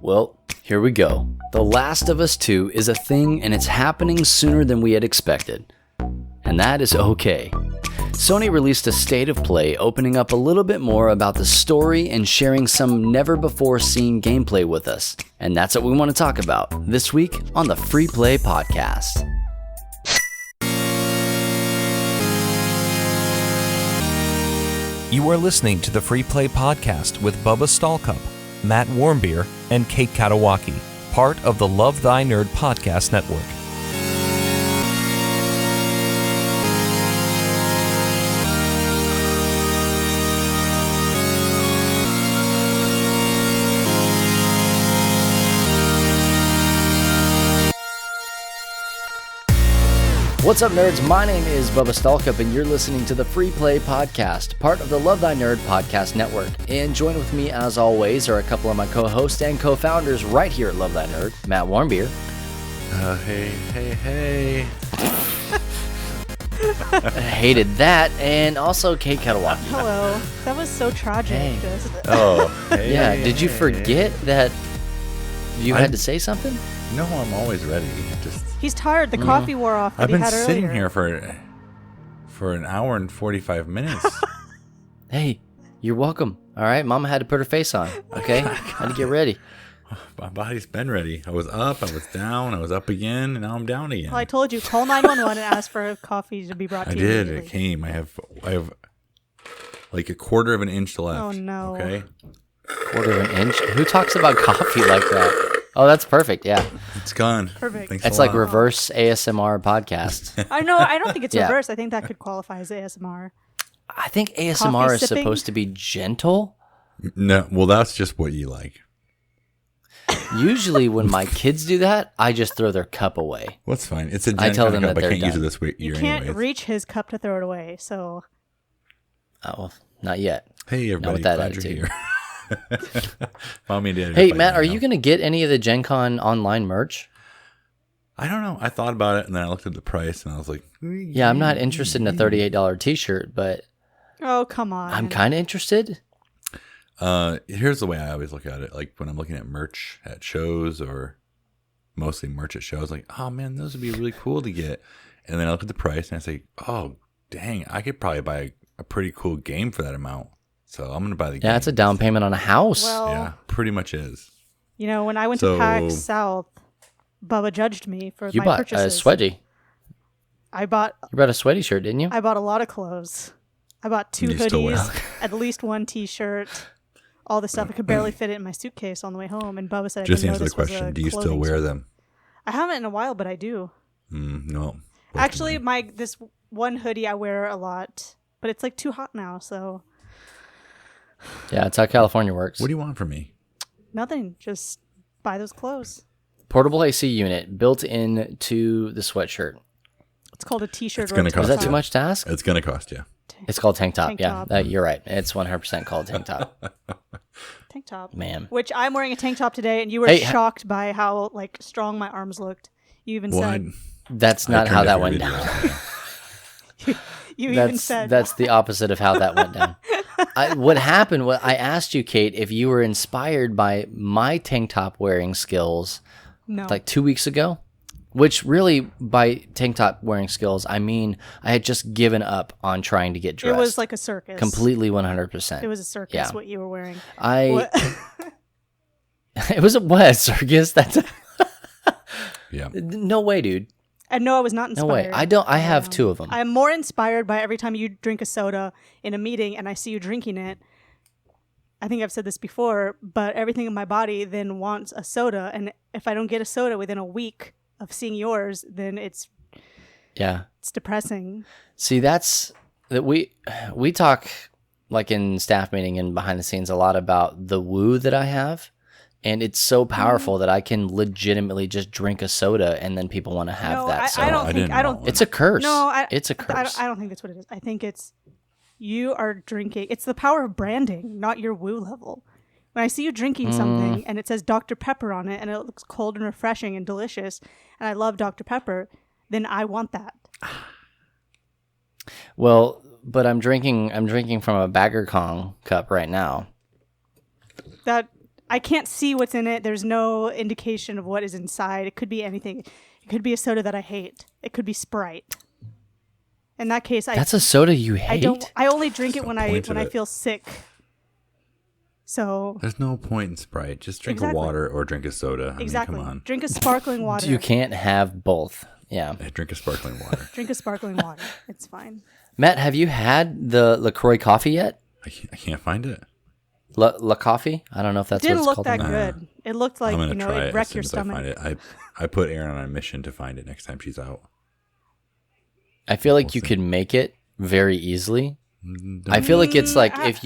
Well, here we go. The Last of Us 2 is a thing and it's happening sooner than we had expected. And that is okay. Sony released a state of play opening up a little bit more about the story and sharing some never before seen gameplay with us. And that's what we want to talk about this week on the Free Play Podcast. You are listening to the Free Play Podcast with Bubba Stallcup, Matt Warmbier, and Kate Katawaki, part of the Love Thy Nerd podcast network. What's up, nerds? My name is Bubba Stallcup, and you're listening to the Free Play Podcast, part of the Love Thy Nerd podcast network. And join with me, as always, are a couple of my co-hosts and co-founders right here at Love Thy Nerd, Matt Warmbier. Hey. Hated that, and also Kate Katawaki. Hello. That was so tragic. Hey. Yeah, did you forget that you had to say something? No, I'm always ready. He's tired. The coffee wore off that I've he been had sitting earlier. here for an hour and 45 minutes. Hey, you're welcome. All right, Mama had to put her face on. Okay, had to get ready. My body's been ready. I was up, I was down, I was up again, and now I'm down again. Well, I told you, call 911 and ask for coffee to be brought to I you. did. immediately. It came. I have like a quarter of an inch left. Oh, no. Okay. Quarter of an inch? Who talks about coffee like that? Oh, that's perfect. Yeah. It's gone. Perfect. Thanks It's a like lot. reverse ASMR podcast. I know. I don't think it's Yeah. reverse. I think that could qualify as ASMR. I think ASMR Coffee is sipping? supposed to be gentle. No, well, that's just what you like. Usually when my kids do that, I just throw their cup away. What's fine. It's a I Gen tell Con them cup. that I they're can't use it done. this year You can't anyways. reach his cup to throw it away. So Oh, well, not yet. Hey, everybody. with that Glad you're attitude. here. Mommy and Daddy are Hey, fighting Matt, are right you now. going to get any of the Gen Con online merch? I don't know. I thought about it, and then I looked at the price, and I was like, Yeah, I'm not interested in a $38 t-shirt, but oh, come on. I'm kind of interested. Here's the way I always look at it. Like when I'm looking at merch at shows or mostly merch at shows, like, oh man, those would be really cool to get. And then I look at the price and I say, oh, dang, I could probably buy a pretty cool game for that amount. So I'm going to buy the game. Yeah, it's a down payment on a house. Well, Yeah, pretty much is. you know, when I went So- to PAX South, Bubba judged me for you my bought purchases. a sweaty. I bought You bought a sweaty shirt, didn't you? a lot of clothes. I bought 2 You still wear hoodies, at least 1 t-shirt, all the stuff. I could barely fit it in my suitcase on the way home. And Bubba said, Just I didn't know answer the this was a question. Do you still clothing wear store. them? I haven't in a while, but I do. No. Actually, this one hoodie I wear a lot, but it's like too hot now, so Yeah, it's how California works. What do you want from me? nothing. Just buy those clothes. Portable AC unit built into the sweatshirt. It's called a t-shirt. It's or gonna a cost Is tank that too top. much to ask? It's going to cost you. It's called tank top. Tank Yeah, top. you're right. It's 100% called tank top. Tank top. Man. Which I'm wearing a tank top today, and you were Hey, shocked by how like strong my arms looked. You even said. That's I not how turned that every went video down. on. You even said. That's the opposite of how that went down. What happened was I asked you, Kate, if you were inspired by my tank top wearing skills no. like 2 weeks ago, which really by tank top wearing skills, I mean, I had just given up on trying to get dressed. It was like a circus. completely 100%. It was a circus. Yeah. What you were wearing. It was a what circus? That's Yeah. no way, dude. And no, I was not No inspired. way. I have 2 of them. I'm more inspired by every time you drink a soda in a meeting and I see you drinking it. I think I've said this before, but everything in my body then wants a soda. And if I don't get a soda within a week of seeing yours, then it's depressing. See, that's that we talk like in staff meeting and behind the scenes a lot about the woo that I have, and it's so powerful that I can legitimately just drink a soda and then people want to have No, that. I don't I think. didn't I don't. know. It's a curse. No, it's a curse. I don't think that's what it is. I think it's you are drinking. It's the power of branding, not your woo level. When I see you drinking something and it says Dr. Pepper on it and it looks cold and refreshing and delicious, and I love Dr. Pepper, then I want that. Well, but I'm drinking from a Bagger Kong cup right now. That I can't see what's in it. There's no indication of what is inside. It could be anything. It could be a soda that I hate. It could be Sprite. In that case, That's a soda you hate? I only drink it when I it. feel sick. So There's no point in Sprite. Just drink Exactly. a water or drink a soda. exactly. I mean, come on. Drink a sparkling water. You can't have both. Yeah. Drink a sparkling water. Drink a sparkling water. It's fine. Matt, have you had the LaCroix coffee yet? I can't find it. La Coffee? I don't know if that's It didn't what it's look called. that good. It looked like, I'm gonna try it it wrecked as your soon as I find stomach. it. I put Erin on a mission to find it next time she's out. I feel like you see. could make it very easily. I feel like it's like if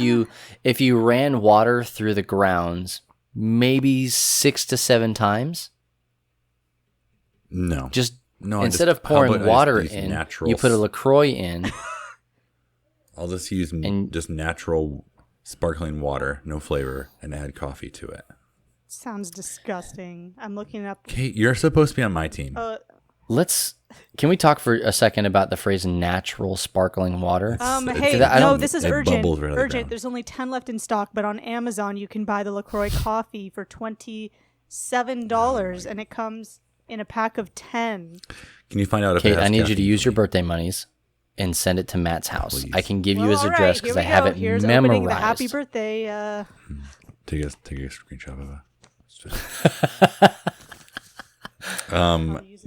you ran water through the grounds maybe 6 to 7 times. No. Just No, instead of how about pouring I water use in, natural you put a LaCroix in. I'll just use just natural sparkling water, no flavor, and add coffee to it. Sounds disgusting. I'm looking up. Kate, you're supposed to be on my team. Can we talk for a second about the phrase natural sparkling water? Hey, I no, don't- this is it urgent. bubbles really Urgent. down. There's only 10 left in stock, but on Amazon you can buy the LaCroix coffee for $27, and it comes in a pack of 10. Can you find out if Kate, it has I need you to caffeine use for your me? birthday monies and send it to Matt's house. Please. I can give you Well, his all address right, because here I we have go. it Here's memorized. opening the happy birthday. Take a screenshot of it.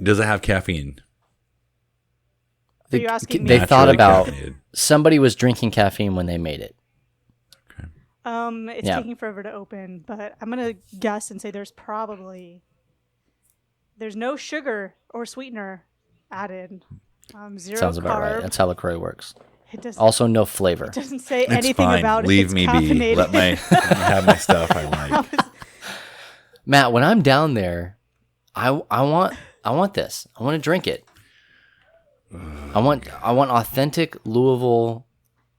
Does it have caffeine? Are you asking me? They thought Naturally about caffeinated. somebody was drinking caffeine when they made it. It's Yeah. taking forever to open, but I'm gonna guess and say there's no sugar or sweetener added. Zero Sounds about right. carb. That's how LaCroix works. It doesn't, Also, no flavor. it doesn't say It's anything fine. about it. Leave It's me be. caffeinated. Let me have my stuff I like. Matt, when I'm down there, I want this. I want to drink it. I want authentic Louisville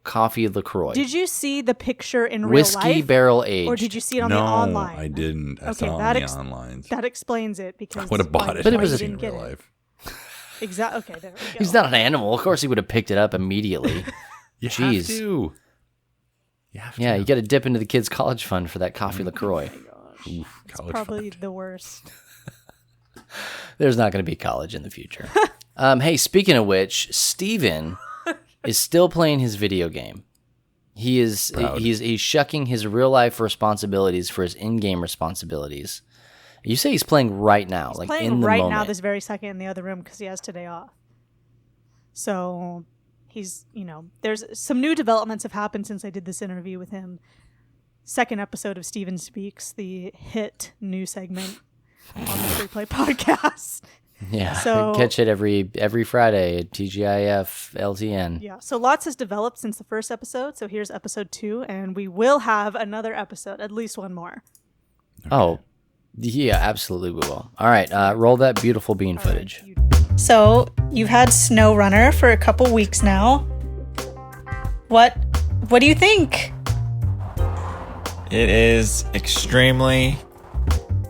coffee LaCroix. Did you see the picture in real Whiskey life, barrel aged. or did you see it on No, the online? I didn't. I Okay, saw that it on the online. That explains it I because would have bought it. But it if was I a- seen didn't it in get real it. life. Exactly. Okay, there we go. He's not an animal. Of course, he would have picked it up immediately. You Jeez. have to. You have Yeah, to. you got to dip into the kids' college fund for that coffee LaCroix. Oof, college Probably fund. the worst. There's not going to be college in the future. Hey, speaking of which, Steven is still playing his video game. He's shucking his real life responsibilities for his in-game responsibilities. You say he's playing right now, He's like playing in the right moment. now, this very second, in the other room because he has today off. So he's, there's some new developments have happened since I did this interview with him. Second episode of Steven Speaks, the hit new segment on the Free Play podcast. Yeah, So- catch it every Friday at TGIF LTN. Yeah, so lots has developed since the first episode. So here's episode 2, and we will have another episode, at least one more. Oh, yeah, absolutely we will. All right, roll that beautiful bean footage. So you've had SnowRunner for a couple weeks now. What do you think? It is extremely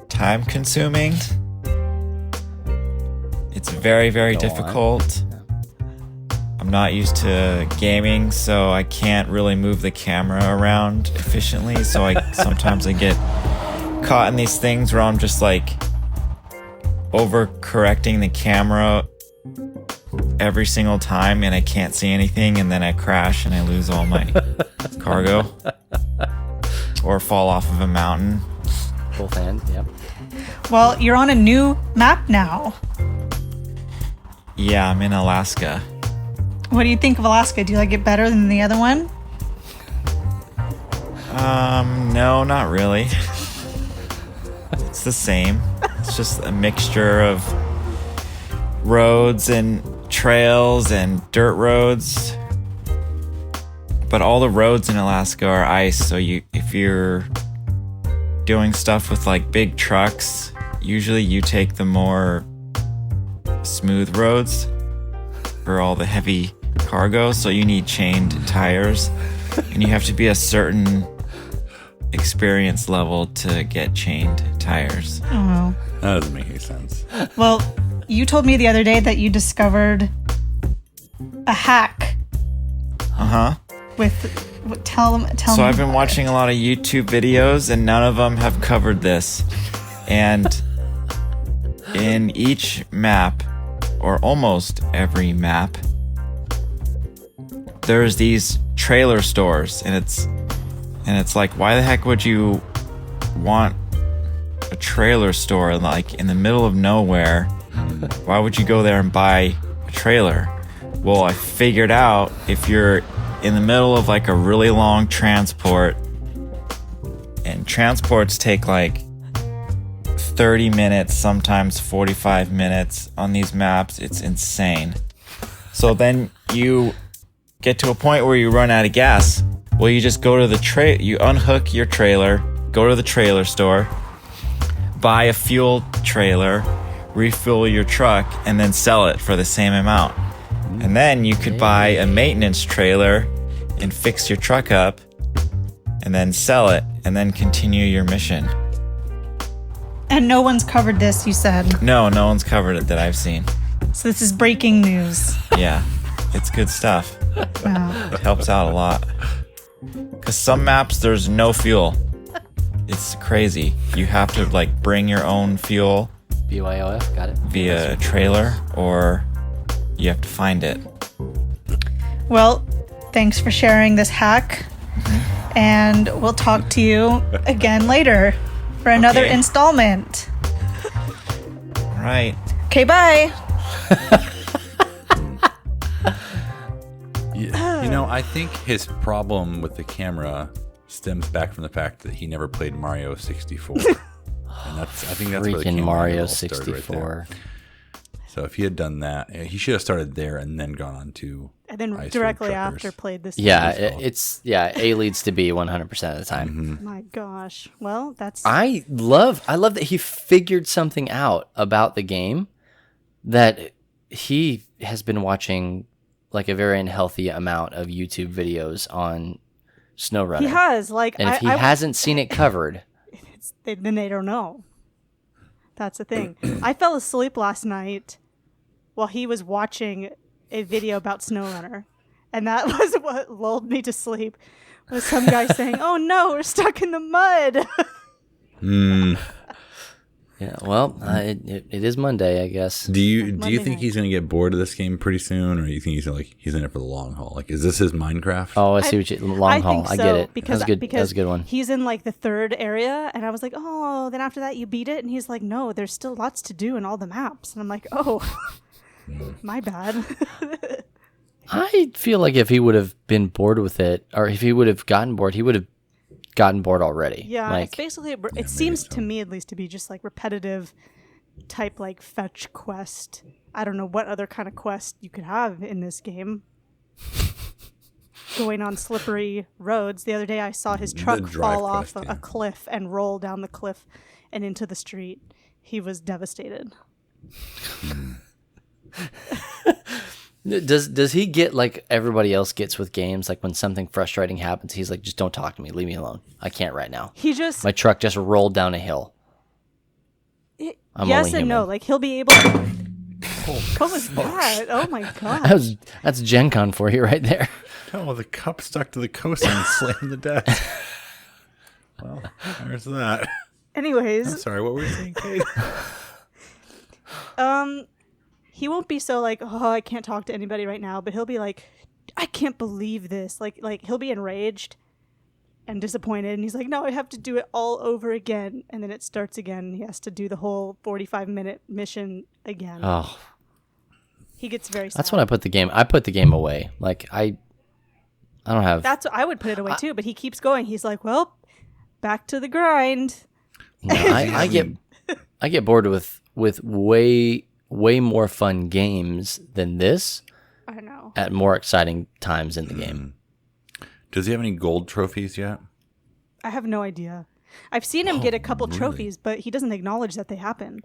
time consuming. It's very, very Go on. difficult. I'm not used to gaming, so I can't really move the camera around efficiently. So sometimes I get caught in these things where I'm just like overcorrecting the camera every single time and I can't see anything, and then I crash and I lose all my cargo or fall off of a mountain. Both hands, yep. Well, you're on a new map now. Yeah, I'm in Alaska. What do you think of Alaska? Do you like it better than the other one? No, not really. It's the same. It's just a mixture of roads and trails and dirt roads. But all the roads in Alaska are ice, so if you're doing stuff with like big trucks, usually you take the more smooth roads for all the heavy cargo, so you need chained tires, and you have to be a certain experience level to get chained tires. Oh. That doesn't make any sense. Well, you told me the other day that you discovered a hack Uh-huh. with Tell them. So I've been watching a lot of YouTube videos, and none of them have covered this. And in each map, or almost every map, there's these trailer stores, and it's like, why the heck would you want a trailer store like in the middle of nowhere? Why would you go there and buy a trailer? Well, I figured out if you're in the middle of like a really long transport, and transports take like 30 minutes, sometimes 45 minutes on these maps, it's insane. So then you get to a point where you run out of gas. Well, you just go to the you unhook your trailer, go to the trailer store, buy a fuel trailer, refuel your truck, and then sell it for the same amount. And then you could buy a maintenance trailer and fix your truck up, and then sell it, and then continue your mission. And no one's covered this, you said. No one's covered it that I've seen. So this is breaking news. Yeah, it's good stuff. Wow. It helps out a lot. Because some maps, there's no fuel. It's crazy. You have to like bring your own fuel BYOF, got it. via trailer, or you have to find it. Well, thanks for sharing this hack. And we'll talk to you again later for another Okay. installment. All right. Okay, bye. You know, I think his problem with the camera stems back from the fact that he never played Mario 64. And I think that's where the Freaking camera Mario all started right there. 64. So if he had done that, he should have started there and then gone on to And then Ice directly Road after Truckers. played this. Yeah, game. A leads to B 100% of the time. My gosh. Well, that's I love that he figured something out about the game that he has been watching like a very unhealthy amount of YouTube videos on SnowRunner. he has like And if he hasn't seen it covered, then they don't know. That's the thing. I fell asleep last night while he was watching a video about SnowRunner, and that was what lulled me to sleep. Was some guy saying, "Oh no, we're stuck in the mud." yeah, well, it is Monday, I guess. Do you Monday think night. he's going to get bored of this game pretty soon, or you think he's in it for the long haul? Like, is this his Minecraft? Oh, I see what you long haul. think so, I get it. because That's good. because That's a good one. He's in like the third area, and I was like, "Oh." Then after that, you beat it, and he's like, "No, there's still lots to do in all the maps." And I'm like, "Oh, my bad." I feel like if he would have been bored with it, or if he would have gotten bored, he would have gotten bored already. Yeah, like it's basically it seems to me at least to be just like repetitive type like fetch quest. I don't know what other kind of quest you could have in this game. Going on slippery roads. The other day I saw his truck drive fall off quest, a yeah. cliff and roll down the cliff and into the street. He was devastated. Does he get like everybody else gets with games? Like when something frustrating happens, he's like, just don't talk to me, leave me alone. I can't right now. He just My truck just rolled down a hill. I'm yes only and no. human. Like he'll be able to what was that? Oh my god. That's Gen Con for you right there. Oh, the cup stuck to the coaster and slammed the desk. Well, there's that. Anyways. I'm sorry, what were you saying, Kate? He won't be so like, oh, I can't talk to anybody right now, but he'll be like, I can't believe this. Like he'll be enraged and disappointed, and he's like, no, I have to do it all over again. And then it starts again. He has to do the whole 45-minute mission again. Oh, He gets very sad. that's when I put the game. I put the game away. Like I don't have. That's I would put it away too, but he keeps going. He's like, well, back to the grind. No, I get bored with way more fun games than this I know. at more exciting times in the game. Does he have any gold trophies yet? I have no idea. I've seen him get a couple trophies, but he doesn't acknowledge that they happen.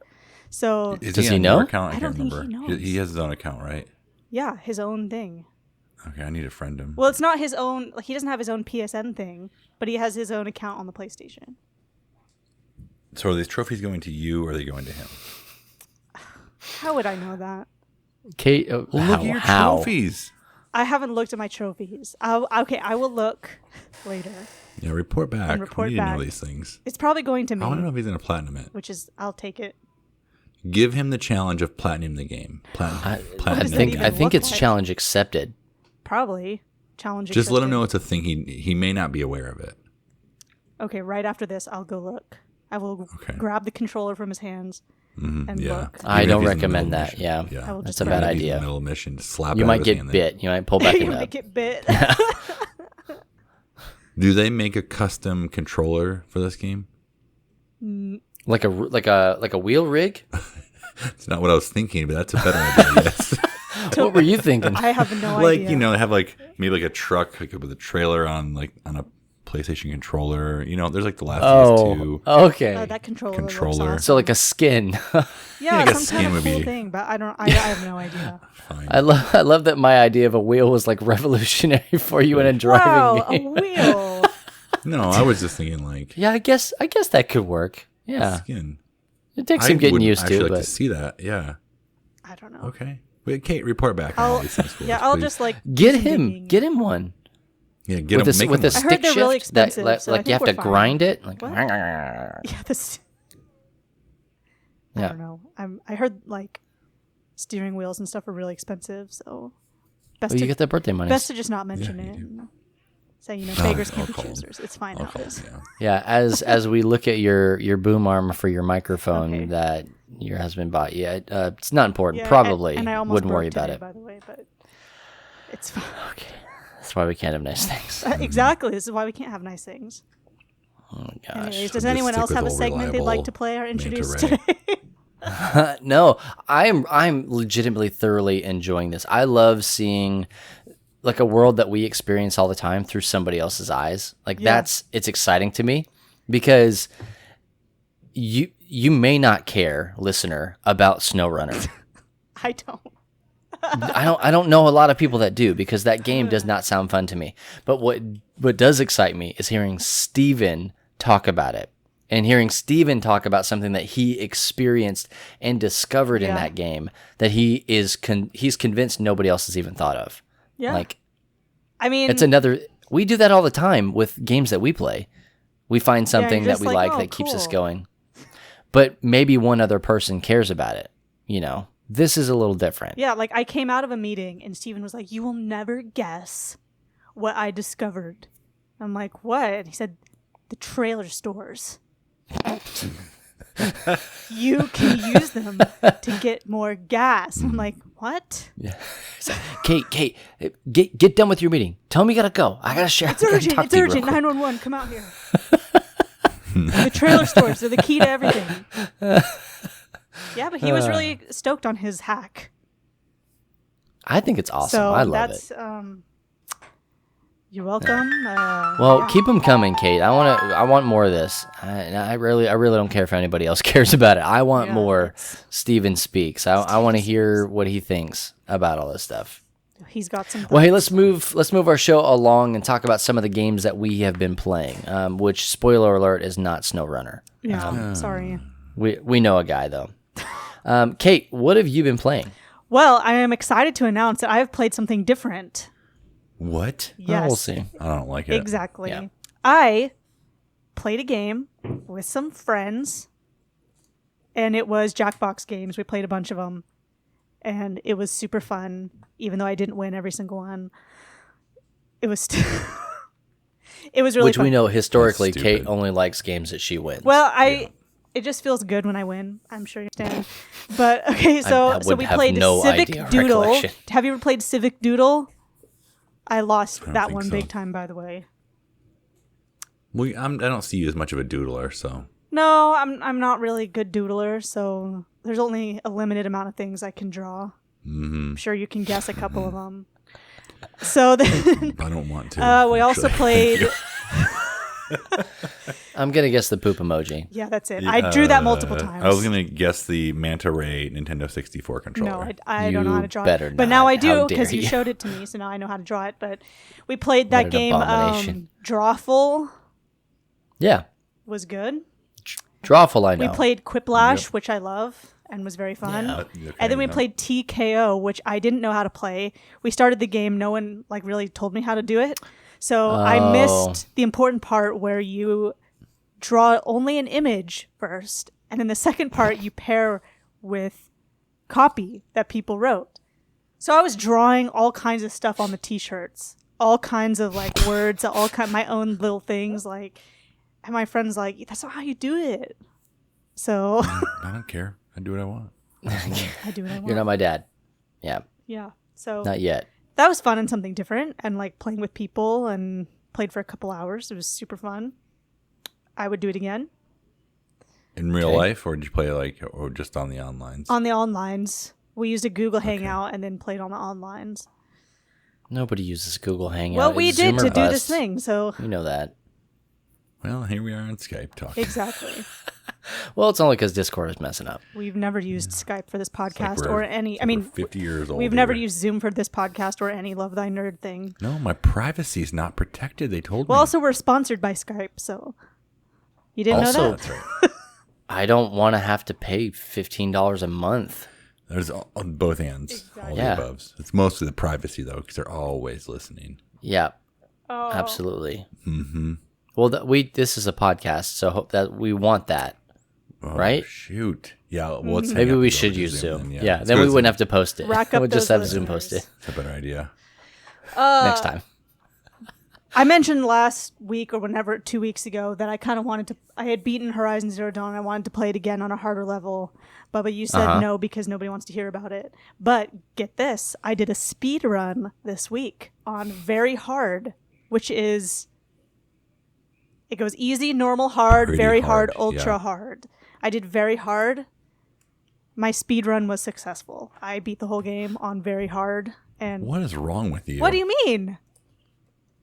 So Is Does he on know? your account? I I can't don't think remember. he knows. He has his own account, right? yeah, his own thing. Okay, I need to friend him. Well, it's not his own. Like, he doesn't have his own PSN thing, but he has his own account on the PlayStation. So are these trophies going to you, or are they going to him? How would I know that? Kate, Well, look at your how? trophies. I haven't looked at my trophies. I will look later. Yeah, report back. And report we need to know back. these things. It's probably going to me, I want to know if he's going to platinum it. which is I'll take it. Give him the challenge of platinum the game. I Platinum the think game. I think look it's like? challenge accepted. Probably challenge. Just let him accepted. know it's a thing. He may not be aware of it. Okay, right after this, I'll go look. I will Okay. grab the controller from his hands and Yeah. look. I Even if don't he's in the recommend middle of that. the Yeah, mission. I will that's just a grab bad If he's in the idea. middle of a mission, just slap You it out might of his get hand bit. You might pull back You it up. might get bit. Do they make a custom controller for this game? Like a wheel rig. It's not what I was thinking, but that's a better idea. Yes. What were you thinking? I have no Like idea. have like maybe like a truck like with a trailer on a PlayStation controller. There's like the Last of Us Oh, 2. okay. That controller. Controller. Looks So like a skin. awesome. Yeah, like a some skin kind of would cool be- thing, but I don't. I have no idea. Fine. I love that my idea of a wheel was like revolutionary for you in a driving Wow, a game. wheel. No, I was just thinking like Yeah, I guess that could work. Yeah, skin. it takes I some getting would used actually to, like but to see that. Yeah. I don't know. Okay. Wait, Kate, report back on all these things for us, I'll please. just like get do some him digging. one Yeah, get with him. a Make with him a one. I heard stick they're shift really that expensive, so I like you have think to we're fine. grind it. Like, What? yeah. Yeah, this. I don't know. I heard like steering wheels and stuff are really expensive, so best Oh, you to get the birthday money. best to just not mention you it. do. And say beggars I'll can't be call 'em. choosers. It's fine I'll how call it is. him, yeah. Yeah, as we look at your boom arm for your microphone Okay. that your husband bought you, it's not important. Yeah, Probably and I almost wouldn't broke worry about today, it. by the way, but it's fine. That's why we can't have nice things. Exactly. This is why we can't have nice things. Oh my gosh. Anyways, does just anyone stick else with have a old segment they'd like reliable to play or introduce Manta Ray. today? No, I'm legitimately thoroughly enjoying this. I love seeing like a world that we experience all the time through somebody else's eyes. Like Yeah. it's exciting to me because you may not care, listener, about SnowRunner. I don't. I don't know a lot of people that do because that game does not sound fun to me. But what does excite me is hearing Steven talk about it. And hearing Steven talk about something that he experienced and discovered in Yeah. that game that he's convinced nobody else has even thought of. Yeah. Like I mean, it's another. We do that all the time with games that we play. We find something you're that just we like, like "Oh, that keeps us cool." going. But maybe one other person cares about it. This is a little different. yeah, like I came out of a meeting and Steven was like, "You will never guess what I discovered." I'm like, "What?" And he said, "The trailer stores. You can use them to get more gas." I'm like, "What?" Kate, get done with your meeting. Tell me you gotta go. I gotta share. It's urgent. It's urgent. 911, come out here. The trailer stores are the key to everything. Yeah, but he was really stoked on his hack. I think it's awesome. So I love that's it. You're welcome. Well, yeah. keep them coming, Kate. I want more of this. I really don't care if anybody else cares about it. I want Yeah, more. it's- Steven Speaks. I want to hear what he thinks about all this stuff. He's got some. Well, hey, let's move our show along and talk about some of the games that we have been playing. Which, spoiler alert, is not SnowRunner. Yeah, sorry. We know a guy though. Kate, what have you been playing? Well, I am excited to announce that I have played something different. What? Yes, Oh, we'll see. I don't like it. exactly. Yeah. I played a game with some friends, and it was Jackbox games. We played a bunch of them, and it was super fun. Even though I didn't win every single one, it was it was really Which fun. we know historically, That's Kate stupid. only likes games that she wins. Well, it just feels good when I win. I'm sure you understand. But okay, so I would we have played no Civic idea or Doodle. recollection. Have you ever played Civic Doodle? I lost don't that think one so. big time, by the way. I don't see you as much of a doodler, so No, I'm not really a good doodler, so there's only a limited amount of things I can draw. I'm sure you can guess a couple of them. So then I don't want to. we also actually. played. I'm gonna guess the poop emoji. Yeah, that's it. I drew that multiple times. I was gonna guess the Manta Ray Nintendo 64 controller. No, I don't know how to You draw better it. But now not. I do How dare because you you. showed it to me, so now I know how to draw it. But we played What that an game. abomination. Drawful Yeah, was good. Drawful. I know. We played Quiplash, which I love, and was very fun. Okay, And then we no. played TKO, which I didn't know how to play. We started the game. No one like really told me how to do it. So I missed the important part where you draw only an image first. And in the second part, you pair with copy that people wrote. So I was drawing all kinds of stuff on the t-shirts, all kinds of like words, my own little things like, and my friend's like, that's not how you do it. So I don't care. I do what I want. I do what I want. You're not my dad. Yeah, Yeah. So not yet. that was fun and something different, and like playing with people, and played for a couple hours. It was super fun. I would do it again. In real Okay. life, or did you play like, or just on the onlines? On the onlines. We used a Google Hangout and then played on the onlines. Nobody uses Google Hangout. Well, we It's did Zoom or to do bust. this thing, so You know that. Well, here we are on Skype talking. exactly. Well, it's only because Discord is messing up. We've never used Skype for this Like podcast we're- or any. it's I like mean, we're 50 years old. we've never here. used Zoom for this podcast or any Love Thy Nerd thing. No, my privacy is not protected. They told Well, me. also we're sponsored by Skype, so you didn't Also- know that. That's right. I don't want to have to pay $15 a month. There's on both ends. All Yeah. the aboves. It's mostly the privacy though, because they're always listening. Yeah, Oh. absolutely. Mm-hmm. Well, this is a podcast, so hope that we want that. Oh, Right? Shoot. Yeah. Well, let's Maybe hang up we and go should to use Zoom. then, Yeah, Let's then go we to wouldn't Zoom. have to post it. Rack up We'll just those have Zoom post listeners. it That's a better idea. next time. I mentioned last week or whenever 2 weeks ago that I kind of wanted to. I had beaten Horizon Zero Dawn. I wanted to play it again on a harder level, but you said no because nobody wants to hear about it. But get this, I did a speed run this week on very hard, which is it goes easy, normal, hard, Pretty very hard, hard, ultra yeah. hard. I did very hard. My speed run was successful. I beat the whole game on very hard. And What is wrong with you? what do you mean?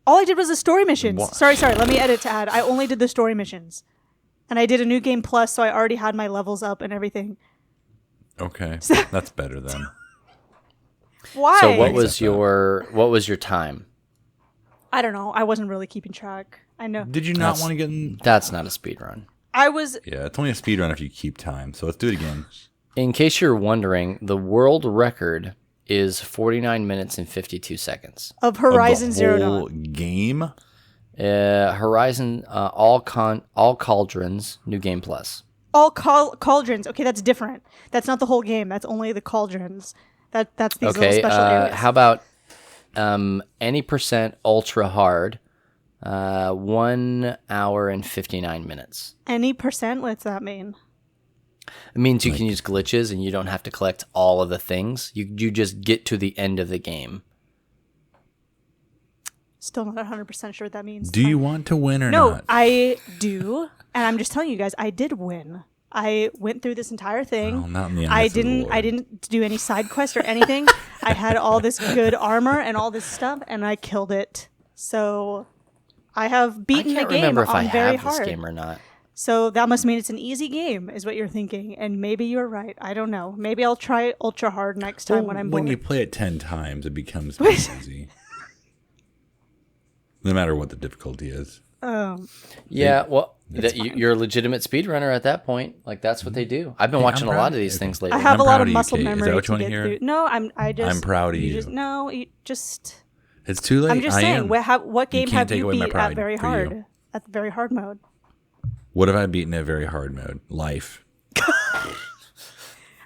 All I did was the story missions. What? Sorry. Let me edit to add. I only did the story missions. And I did a new game plus, so I already had my levels up and everything. Okay, that's better then. Why? So what was Accept that. your time? I don't know. I wasn't really keeping track. I know. Did you not want to get in? That's not a speed run. I was. Yeah, it's only a speed run if you keep time. So let's do it again. In case you're wondering, the world record is 49 minutes and 52 seconds. Of Horizon Of the Zero whole Dawn. game. Horizon, all cauldrons, new game plus. All cauldrons. Okay, that's different. That's not the whole game. That's only the cauldrons. That's these little Okay, special areas. how about any percent ultra hard? 1 hour and 59 minutes. Any percent? What's that mean? It means you can use glitches and you don't have to collect all of the things. You just get to the end of the game. Still not 100% sure what that means. Do you want to win or No, not? I do. And I'm just telling you guys, I did win. I went through this entire thing. Well, not in the I eyes of the didn't. I Lord. didn't do any side quest or anything. I had all this good armor and all this stuff, and I killed it. So I have I beaten can't the game remember if I on very have this hard. game or not. So that must mean it's an easy game, is what you're thinking. And maybe you're right. I don't know. Maybe I'll try ultra hard next time when I'm when bored. you play it 10 times, it becomes easy. No matter what the difficulty is. Yeah, well, you're a legitimate speedrunner at that point. Like that's what they do. I've been watching a proud lot of of these you. things lately. I have I'm a lot proud of of you, muscle Kate. Is that memory what you to wanna get hear? through. No, I'm just. I'm proud of you. Just. It's too late. I'm just I saying. am. What game can't have take you away my beat pride at very for you. hard? At the very hard mode. What have I beaten at very hard mode? Life.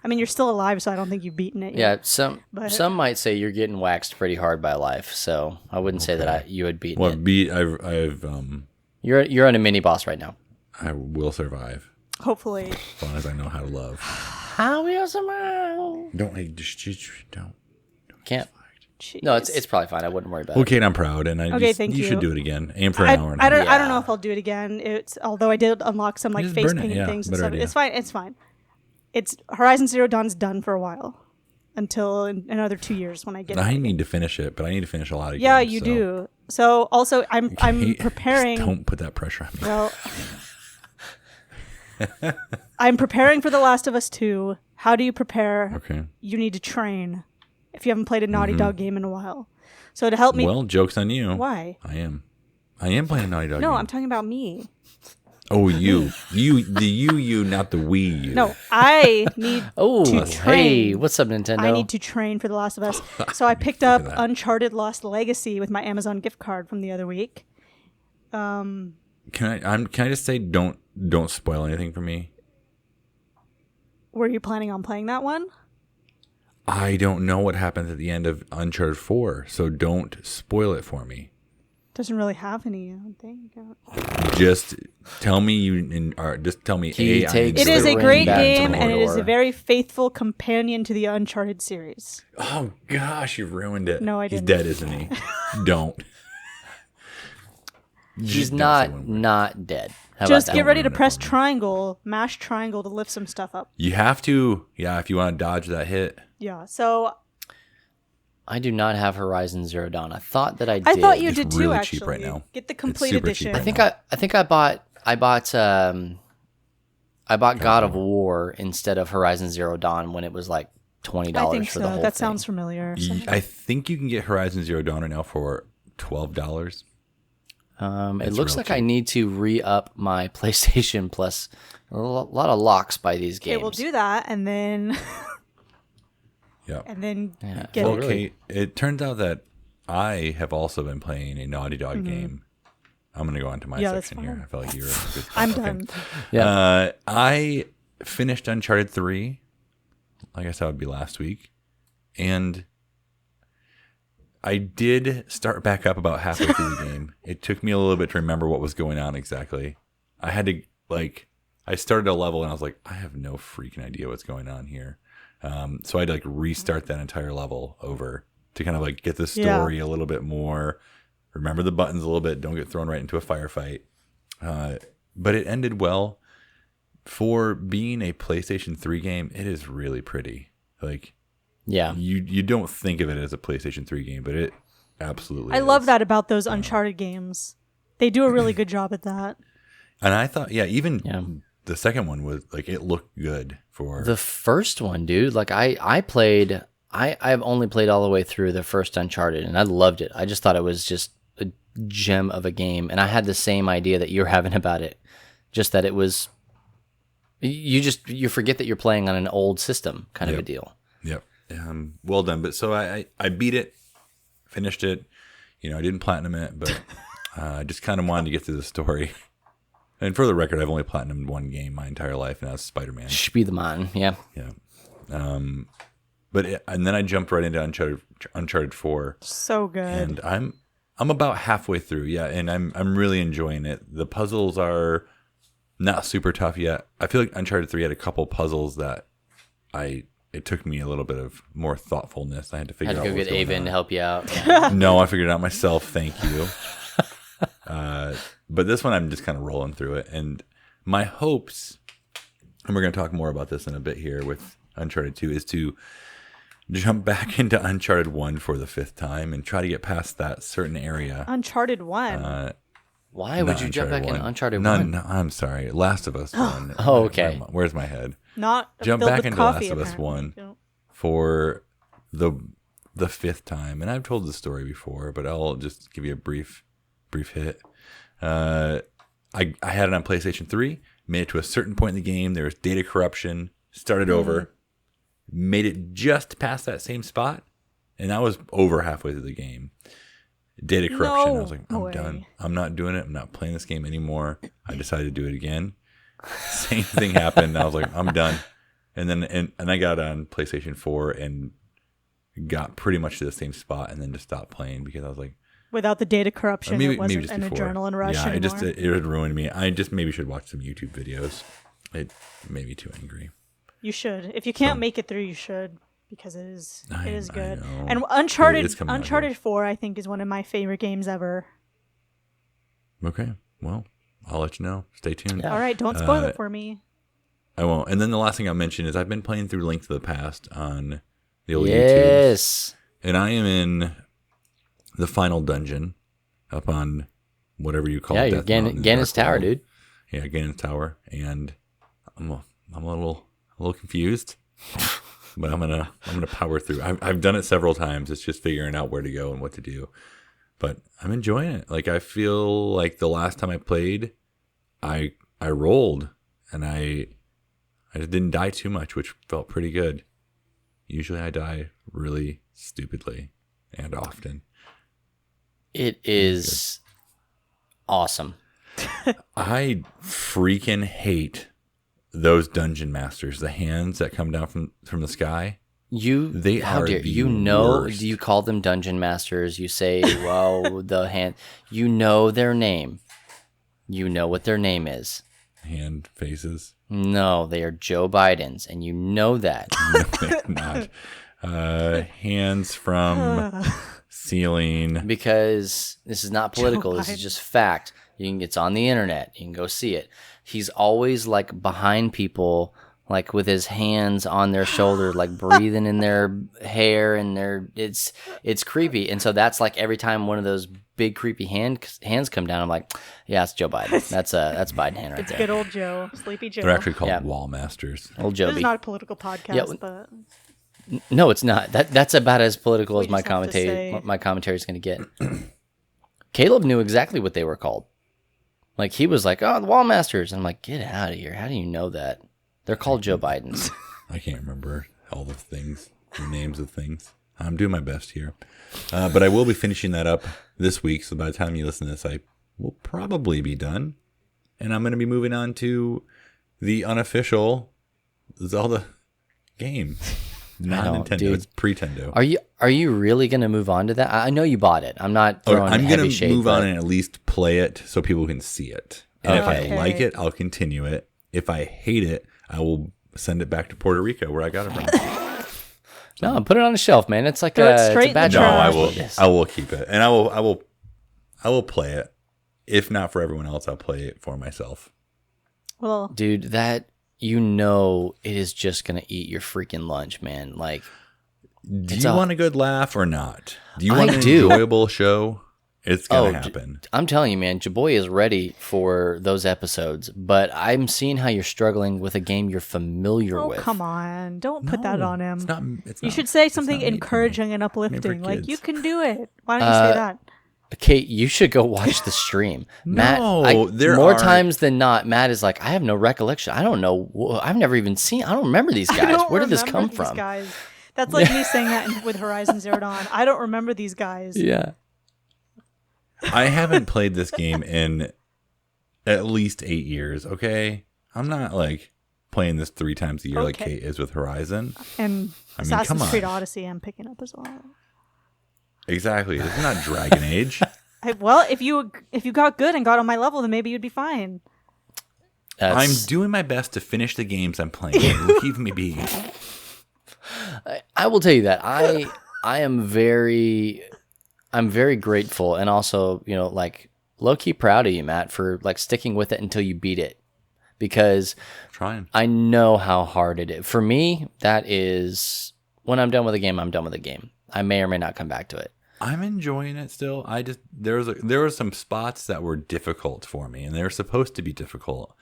I mean, you're still alive, so I don't think you've beaten it Yeah, yet. some might say you're getting waxed pretty hard by life. So I wouldn't say that you had beaten Well, it. You're on a mini boss right now. I will survive Hopefully. as long as I know how to love. How will survive? Don't. Can't. Jeez. No, it's probably fine. I wouldn't worry about it. Okay, I'm proud, and Okay, thank you you. should do it again. Aim for an hour and a I half. don't know if I'll do it again. Although I did unlock some like Just face burn it, painting yeah, things and better stuff. idea. It's fine. It's fine. It's Horizon Zero Dawn's done for a while, until in another 2 years when I get. I it. need to finish it, but I need to finish a lot of Yeah, games. you so. do. So also, I'm Kate, preparing. just don't put that pressure on me. Well, I'm preparing for The Last of Us 2. How do you prepare? Okay. You need to train if you haven't played a Naughty Dog game in a while. So to help me. Well, joke's on you. Why? I am playing a Naughty Dog No, game. I'm talking about me. Oh, the you, not the we you. No, I need Oh, to train. hey, what's up, Nintendo? I need to train for The Last of Us. So I picked up Uncharted Lost Legacy with my Amazon gift card from the other week. Can I just say don't spoil anything for me? Were you planning on playing that one? I don't know what happens at the end of Uncharted 4, so don't spoil it for me. Doesn't really have any, I don't think. Just tell me just tell me He takes It is the a ring great back to game, and it is a Mordor. very faithful companion to the Uncharted series. Oh gosh, you ruined it. No, I He's didn't. dead, isn't he? Don't. He's Don't say not one word. not dead. How Just about get that? ready to ruin it press for me. triangle, mash triangle to lift some stuff up. You have to, if you want to dodge that hit. Yeah, so I do not have Horizon Zero Dawn. I thought that I did. I thought you It's did too, really actually. cheap right now. Get the It's complete super edition. cheap I think I bought God of War instead of Horizon Zero Dawn when it was like $20 I think for the so. whole That thing. sounds familiar. I think you can get Horizon Zero Dawn now for $12. It It's looks real like cheap. I need to re-up my PlayStation Plus. A lot of locks by these games. Okay, we'll do that, and then Yeah. Yeah. get Well, it. really. Okay, it turns out that I have also been playing a Naughty Dog game. I'm going to go on to my Mm-hmm. Yeah, that's section here. fine. I felt like you were... I'm okay. done. Yeah. I finished Uncharted 3. I guess that would be last week. And I did start back up about halfway through the game. It took me a little bit to remember what was going on exactly. I had to, I started a level and I was like, I have no freaking idea what's going on here. So I had to restart that entire level over to kind of get the story a little bit more, remember the buttons a little bit, don't get thrown right into a firefight. But it ended well. For being a PlayStation 3 game, it is really pretty. Yeah. You don't think of it as a PlayStation 3 game, but it absolutely I is. love that about those Uncharted games. They do a really good job at that. And I thought, even the second one was it looked good for The first one, dude, I've only played all the way through the first Uncharted, and I loved it. I just thought it was just a gem of a game, and I had the same idea that you're having about it, just that it was, you forget that you're playing on an old system kind of a deal. Yep. Well done. But so I beat it, finished it. I didn't platinum it, but I just kind of wanted to get through the story. And for the record, I've only platinumed one game my entire life, and that's Spider-Man. Spider-Man, yeah. Yeah. And then I jumped right into Uncharted 4. So good. And I'm about halfway through, and I'm really enjoying it. The puzzles are not super tough yet. I feel like Uncharted 3 had a couple puzzles that it took me a little bit of more thoughtfulness. I had to figure Had to out go what's get going Avon on. to help you out. Yeah. No, I figured it out myself. Thank you. But this one, I'm just kind of rolling through it. And my hopes, and we're going to talk more about this in a bit here with Uncharted 2, is to jump back into Uncharted 1 for the 5th time and try to get past that certain area. Uncharted 1. Why would Not you jump back Uncharted in 1. Uncharted No, 1? No, I'm sorry. Last of Us 1. Oh, okay. Where's my head? Not Jump filled back with into coffee, Last of Us apparently. 1 for the 5th time. And I've told the story before, but I'll just give you a brief hit. I had it on PlayStation 3, made it to a certain point in the game. There was data corruption, started over, made it just past that same spot, and I was over halfway through the game. Data corruption. I was like, I'm way. done. I'm not doing it. I'm not playing this game anymore. I decided to do it again. Same thing happened. I was like, I'm done. And then and I got on PlayStation 4 and got pretty much to the same spot and then just stopped playing because I was like, Without the data corruption, it wasn't just an before. adrenaline rush Yeah, anymore. it had ruined me. I just maybe should watch some YouTube videos. It made me too angry. You should. If you can't make it through, you should, because it is I good. know. And It's coming out Uncharted 4, I think, is one of my favorite games ever. Okay, well, I'll let you know. Stay tuned. Yeah. All right, don't spoil it for me. I won't. And then the last thing I'll mention is I've been playing through Link to the Past on the old YouTube. Yes. And I am in the final dungeon up on whatever you call Yeah, it. you're Death Mountain, Gannis Dark Tower, World. dude. Yeah, Gannis Tower. And I'm a little confused. But I'm gonna power through. I've done it several times. It's just figuring out where to go and what to do. But I'm enjoying it. I feel like the last time I played, I I rolled, and I just didn't die too much, which felt pretty good. Usually I die really stupidly and often. It is awesome. I freaking hate those dungeon masters, the hands that come down from the sky. They How are dare the you know? worst. You call them dungeon masters. You say, "Well, the hand." You know their name. You know what their name is. Hand faces. No, they are Joe Biden's, and you know that. No, they're not. Hands from ceiling. Because this is not political. This is just fact. It's on the internet. You can go see it. He's always like behind people, like with his hands on their shoulder, like breathing in their hair, and it's creepy. And so that's like every time one of those big creepy hands come down, I'm like, yeah, it's Joe Biden. That's Biden hand right It's there. good old Joe, Sleepy Joe. They're actually called Yeah. wall masters. Old This Joby. is not a political podcast, Yeah, but No, it's not. That's about as political We as my just have to commentary. say- My commentary is going to get. Caleb knew exactly what they were called. Like he was like, "Oh, the Wall Masters." I'm like, "Get out of here! How do you know that? They're called Joe Biden's." I can't remember all the things, the names of things. I'm doing my best here. But I will be finishing that up this week. So by the time you listen to this, I will probably be done. And I'm going to be moving on to the unofficial Zelda game. Not know, Nintendo. dude. It's pre-Tendo. Are you really going to move on to that? I know you bought it. I'm not throwing I'm heavy going shade. to move but- on and at least play it so people can see it. And if Okay. I like it, I'll continue it. If I hate it, I will send it back to Puerto Rico where I got it from. No, put it on the shelf, man. It's like Throw it it's straight a in bad the No, trash. I will. I will keep it, and I will play it. If not for everyone else, I'll play it for myself. well, Dude, that it is just gonna eat your freaking lunch, man. Like, Do you want a good laugh or not? Do you I want an do. enjoyable show? It's gonna happen. I'm telling you, man, Jaboy is ready for those episodes, but I'm seeing how you're struggling with a game you're familiar oh with. come on! Don't put that No, on him. It's not. It's You not- should say it's something not made for me. encouraging and uplifting, like kids. you can do it. Why don't you say that? Kate, you should go watch the stream. Matt, No, there more are- times than not, Matt is like, I have no recollection. I don't know. I've never even seen. I don't remember these I guys. don't Where did this remember come these from? Guys. That's like me saying that with Horizon Zero Dawn. I don't remember these guys. Yeah. I haven't played this game in at least 8 years. Okay, I'm not like playing this 3 times a year like Okay. Kate is with Horizon. And I mean, come Assassin's on. Creed Odyssey, I'm picking up as well. Exactly. This is not Dragon Age. Well, if you got good and got on my level, then maybe you'd be fine. I'm That's- doing my best to finish the games I'm playing. Leave me be. I will tell you that I'm very grateful and also, like low key proud of you, Matt, for like sticking with it until you beat it, because Trying. I know how hard it is. For me, that is when I'm done with a game, I'm done with the game. I may or may not come back to it. I'm enjoying it still. I just there were some spots that were difficult for me, and they were supposed to be difficult.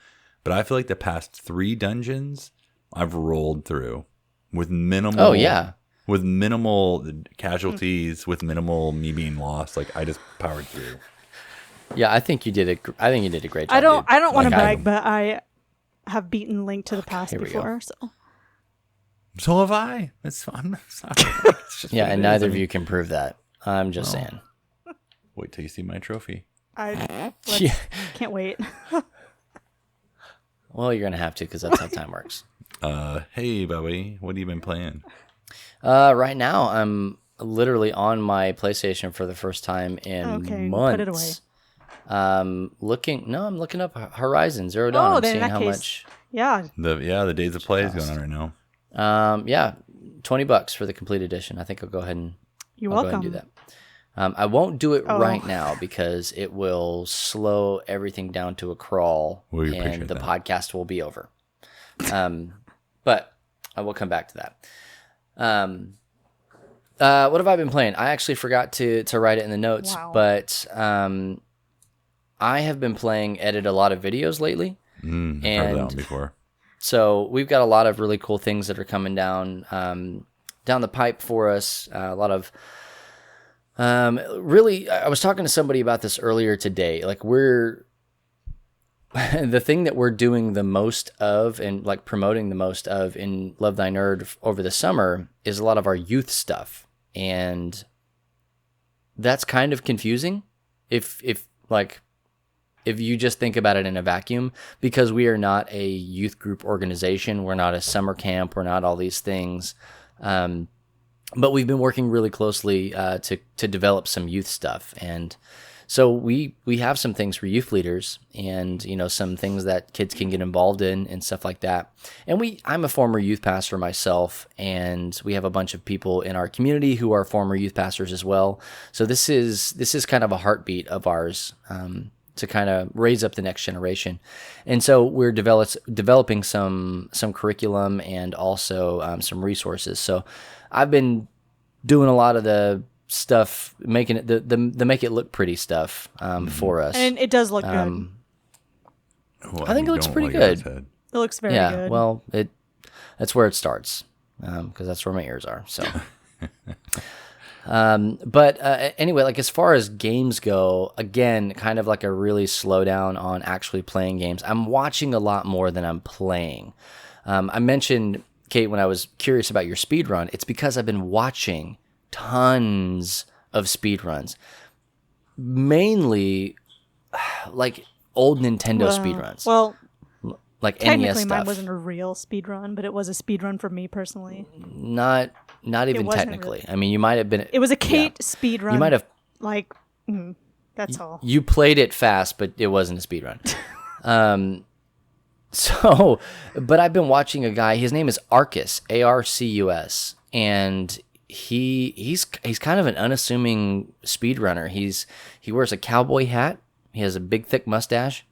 But I feel like the past 3 dungeons I've rolled through with minimal. Oh yeah. With minimal casualties, with minimal me being lost. Like I just powered through. Yeah, I think you did a great job. I don't dude. want to Like, brag, but I have beaten Link to the Past here we go. before. So So have I. I'm not sorry. It's just Yeah, what and it is. neither I of mean, you can prove that. I'm just saying. Wait till you see my trophy. Yeah. can't wait. Well, you're gonna have to because that's how time works. Hey, Bobby, what have you been playing? Right now, I'm literally on my PlayStation for the first time in Okay, months. put it away. I'm looking up Horizon Zero Dawn. Oh, I'm then in seeing that how case- much. Yeah, The Days of Play is going on right now. Yeah, $20 for the complete edition. I think I'll go ahead and you're I'll go ahead welcome. and do that. I won't do it Oh. right now because it will slow everything down to a crawl, We and appreciate the that. podcast will be over. But I will come back to that. What have I been playing? I actually forgot to write it in the notes, Wow. but I have been edit a lot of videos lately. I've heard of that And one before. so we've got a lot of really cool things that are coming down the pipe for us. A lot of really, I was talking to somebody about this earlier today. Like the thing that we're doing the most of and like promoting the most of in Love Thy Nerd over the summer is a lot of our youth stuff. And that's kind of confusing if you just think about it in a vacuum, because we are not a youth group organization. We're not a summer camp. We're not all these things. But we've been working really closely to develop some youth stuff. And so we have some things for youth leaders and, some things that kids can get involved in and stuff like that. And I'm a former youth pastor myself, and we have a bunch of people in our community who are former youth pastors as well. So this is kind of a heartbeat of ours, to kind of raise up the next generation. And so we're developing some curriculum and also some resources. So I've been doing a lot of the stuff, making it the make it look pretty stuff for us. And it does look good. Well, I think it looks pretty good. It looks very Yeah, good. well, that's where it starts, because that's where my ears are. So, but anyway, like as far as games go, again, kind of like a really slow down on actually playing games. I'm watching a lot more than I'm playing. I mentioned, Kate, when I was curious about your speed run, it's because I've been watching tons of speed runs, mainly like old Nintendo speed runs. Well, like technically NES stuff. mine wasn't a real speed run, but it was a speed run for me personally. Not even wasn't technically. really. I mean, you might have been. It was a Kate speed run. You might have. Like, that's all. You played it fast, but it wasn't a speed run. So, but I've been watching a guy. His name is Arcus, Arcus, and he's kind of an unassuming speedrunner. He wears a cowboy hat. He has a big thick mustache,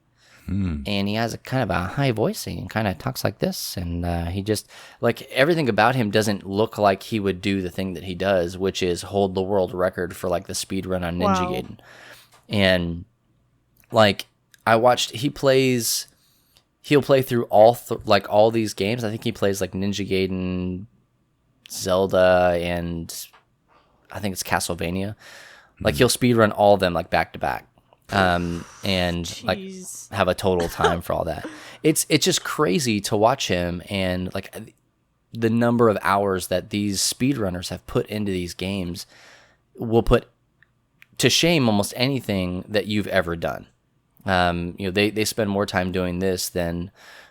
and he has a kind of a high voice. And kind of talks like this, and he just like everything about him doesn't look like he would do the thing that he does, which is hold the world record for like the speed run on Ninja Wow. Gaiden. And like I watched, he'll play through all these games. I think he plays like Ninja Gaiden, Zelda, and I think it's Castlevania. Like he'll speedrun all of them like back to back, and like Jeez. have a total time for all that. It's just crazy to watch him, and like the number of hours that these speedrunners have put into these games will put to shame almost anything that you've ever done. They spend more time doing this than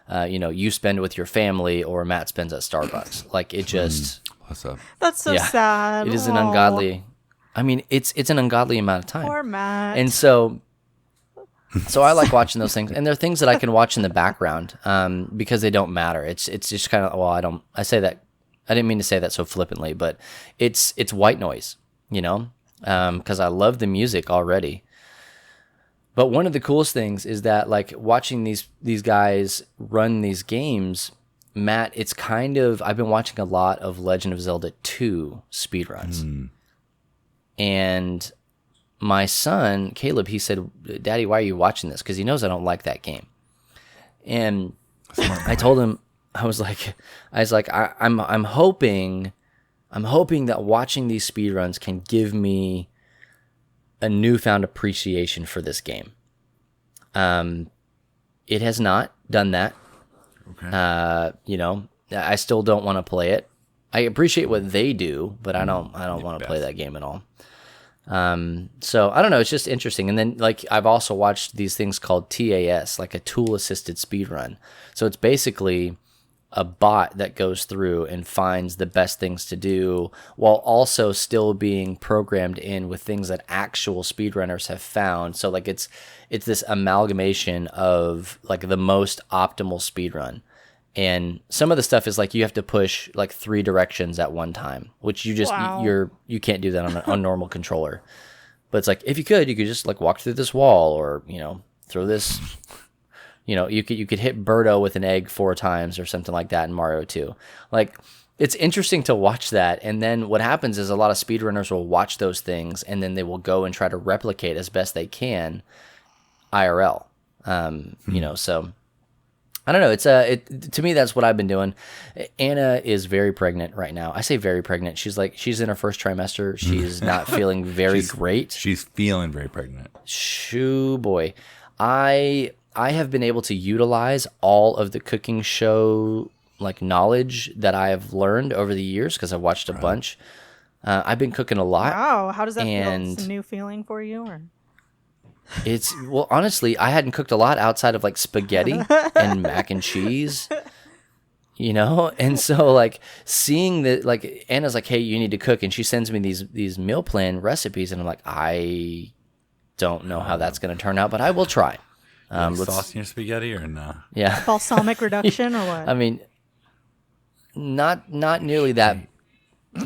you spend with your family or Matt spends at Starbucks. Like it just What's up? That's so sad. it is an Aw. ungodly. I mean, it's an ungodly amount of time. Poor Matt. And so I like watching those things, and they're things that I can watch in the background because they don't matter. It's just kind of I say that I didn't mean to say that so flippantly, but it's white noise, because I love the music already. But one of the coolest things is that like watching these guys run these games, Matt, it's kind of I've been watching a lot of Legend of Zelda 2 speedruns. And my son, Caleb, he said, "Daddy, why are you watching this?" Because he knows I don't like that game. And I told him, I was like, I'm hoping that watching these speedruns can give me a newfound appreciation for this game. It has not done that. Okay. I still don't want to play it. I appreciate what they do, but I don't want to play that game at all. So I don't know. It's just interesting. And then like I've also watched these things called TAS, like a tool assisted speedrun. So it's basically a bot that goes through and finds the best things to do while also still being programmed in with things that actual speedrunners have found. So like it's this amalgamation of like the most optimal speedrun. And some of the stuff is like you have to push like 3 directions at one time, which you just Wow. you can't do that on a normal controller. But it's like if you could just like walk through this wall or throw this. You could hit Birdo with an egg 4 times or something like that in Mario 2. Like it's interesting to watch that. And then what happens is a lot of speedrunners will watch those things and then they will go and try to replicate as best they can IRL. So I don't know. It's to me that's what I've been doing. Anna is very pregnant right now. I say very pregnant. She's in her first trimester. She's not feeling very great. She's feeling very pregnant. Shoo boy. I I have been able to utilize all of the cooking show like knowledge that I have learned over the years because I've watched a bunch. I've been cooking a lot. Wow, how does that feel? And It's a new feeling for you, or it's well, honestly, I hadn't cooked a lot outside of like spaghetti and mac and cheese, you know. And so like seeing that, like Anna's like, "Hey, you need to cook," and she sends me these meal plan recipes, and I'm like, I don't know how that's going to turn out, but I will try. Sauce in your spaghetti or no? Yeah, balsamic reduction, or what? I mean, not nearly that,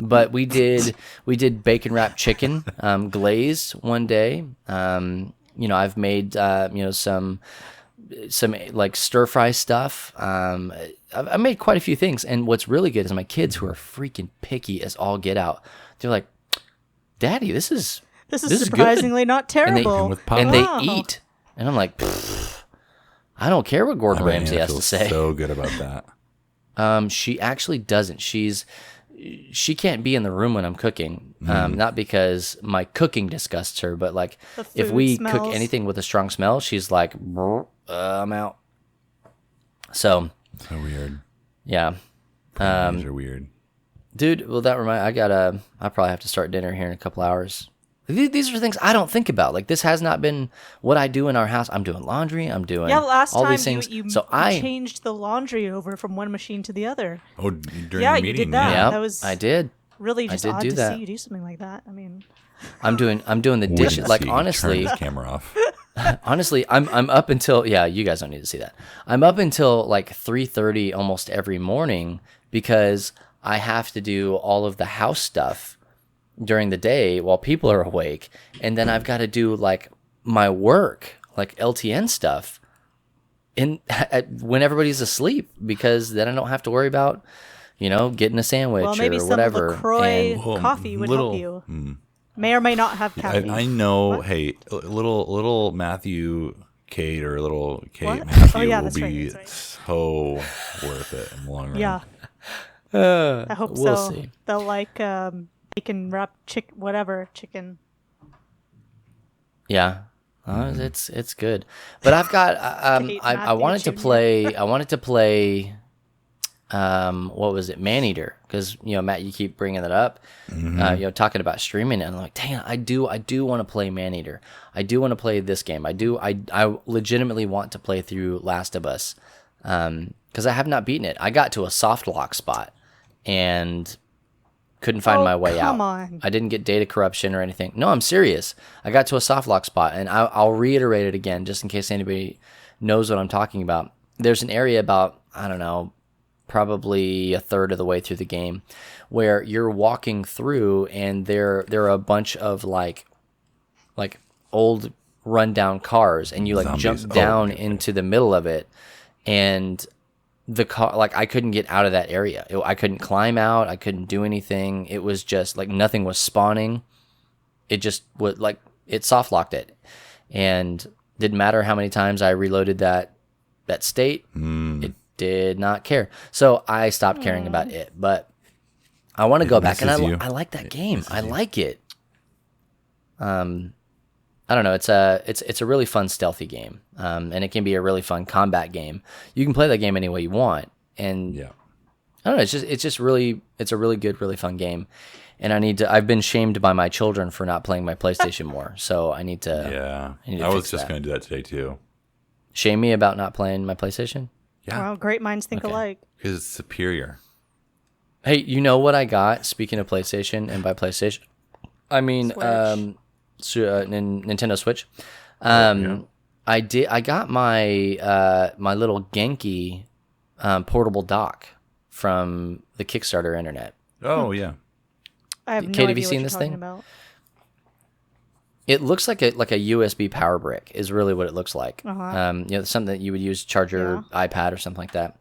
but we did bacon wrapped chicken glazed one day. You know, I've made you know some like stir fry stuff. I made quite a few things, and what's really good is my kids, who are freaking picky as all get out, they're like, "Daddy, this is surprisingly good." not terrible. And they Wow. eat, and I'm like, I don't care what Gordon Ramsay has to say. So good about that. She actually doesn't. She can't be in the room when I'm cooking. Not because my cooking disgusts her, but like The if food we smells. cook anything with a strong smell, she's like, I'm out. So So weird. yeah, These are weird. dude. Well, that I probably have to start dinner here in a couple hours. These are things I don't think about. Like this has not been what I do in our house. I'm doing laundry. I'm doing Last all time these things. you So I changed the laundry over from one machine to the other. Oh, during Yeah, the you meeting. did that. yeah, that was- I did. Really, I just did odd do to that. see you do something like that. I mean, I'm doing the Wouldn't dishes. Like see. honestly, Turn his camera off. honestly, I'm up until you guys don't need to see that. I'm up until like 3:30 almost every morning because I have to do all of the house stuff during the day while people are awake, and then I've got to do like my work, like LTN stuff, when everybody's asleep, because then I don't have to worry about getting a sandwich well, maybe or some whatever. LaCroix And Well, coffee would little- help you. May or may not have caffeine. I know. Hey, little Matthew Kate or little Kate What? Matthew Oh, yeah, will that's right, be that's so worth it in the long run. Yeah, I hope we'll so. see. They'll like bacon wrapped chicken. Yeah, it's good. But I've got Hate I Matthew wanted to Jr. play what was it, Maneater, because Matt, you keep bringing that up, talking about streaming, and I'm like, dang, I do want to play Maneater. I do want to play this game. I legitimately want to play through Last of Us, because I have not beaten it. I got to a soft lock spot and couldn't find my way out. come on. I didn't get data corruption or anything. No, I'm serious. I got to a soft lock spot, and I'll reiterate it again just in case anybody knows what I'm talking about. There's an area about, I don't know, probably a third of the way through the game where you're walking through, and there are a bunch of like old rundown cars, and you like Zombies. jump Oh, down okay. into the middle of it, and the car, like I couldn't get out of that area. I couldn't climb out. I couldn't do anything. It was just like nothing was spawning. It just would like it soft locked it, and didn't matter how many times I reloaded that state. It did not care. So I stopped caring about it. But I want to go back, and misses you. I like that game. misses I you. like it. I don't know. It's a really fun stealthy game, and it can be a really fun combat game. You can play that game any way you want, and Yeah. I don't know. It's a really good, really fun game, and I've been shamed by my children for not playing my PlayStation more, so I need to. Yeah. I need to I was fix just that. going to do that today too. Shame me about not playing my PlayStation. Yeah. Well, great minds think Okay. alike. Because it's superior. Hey, you know what I got? Speaking of PlayStation, and by PlayStation, I mean Switch. Nintendo Switch. Yeah. I got my my little Genki portable dock from the Kickstarter internet. Oh, yeah. I have no Kate, have idea you what seen you're this talking thing? about. It looks like a USB power brick is really what it looks like. Uh-huh. Something that you would use to charge your iPad or something like that.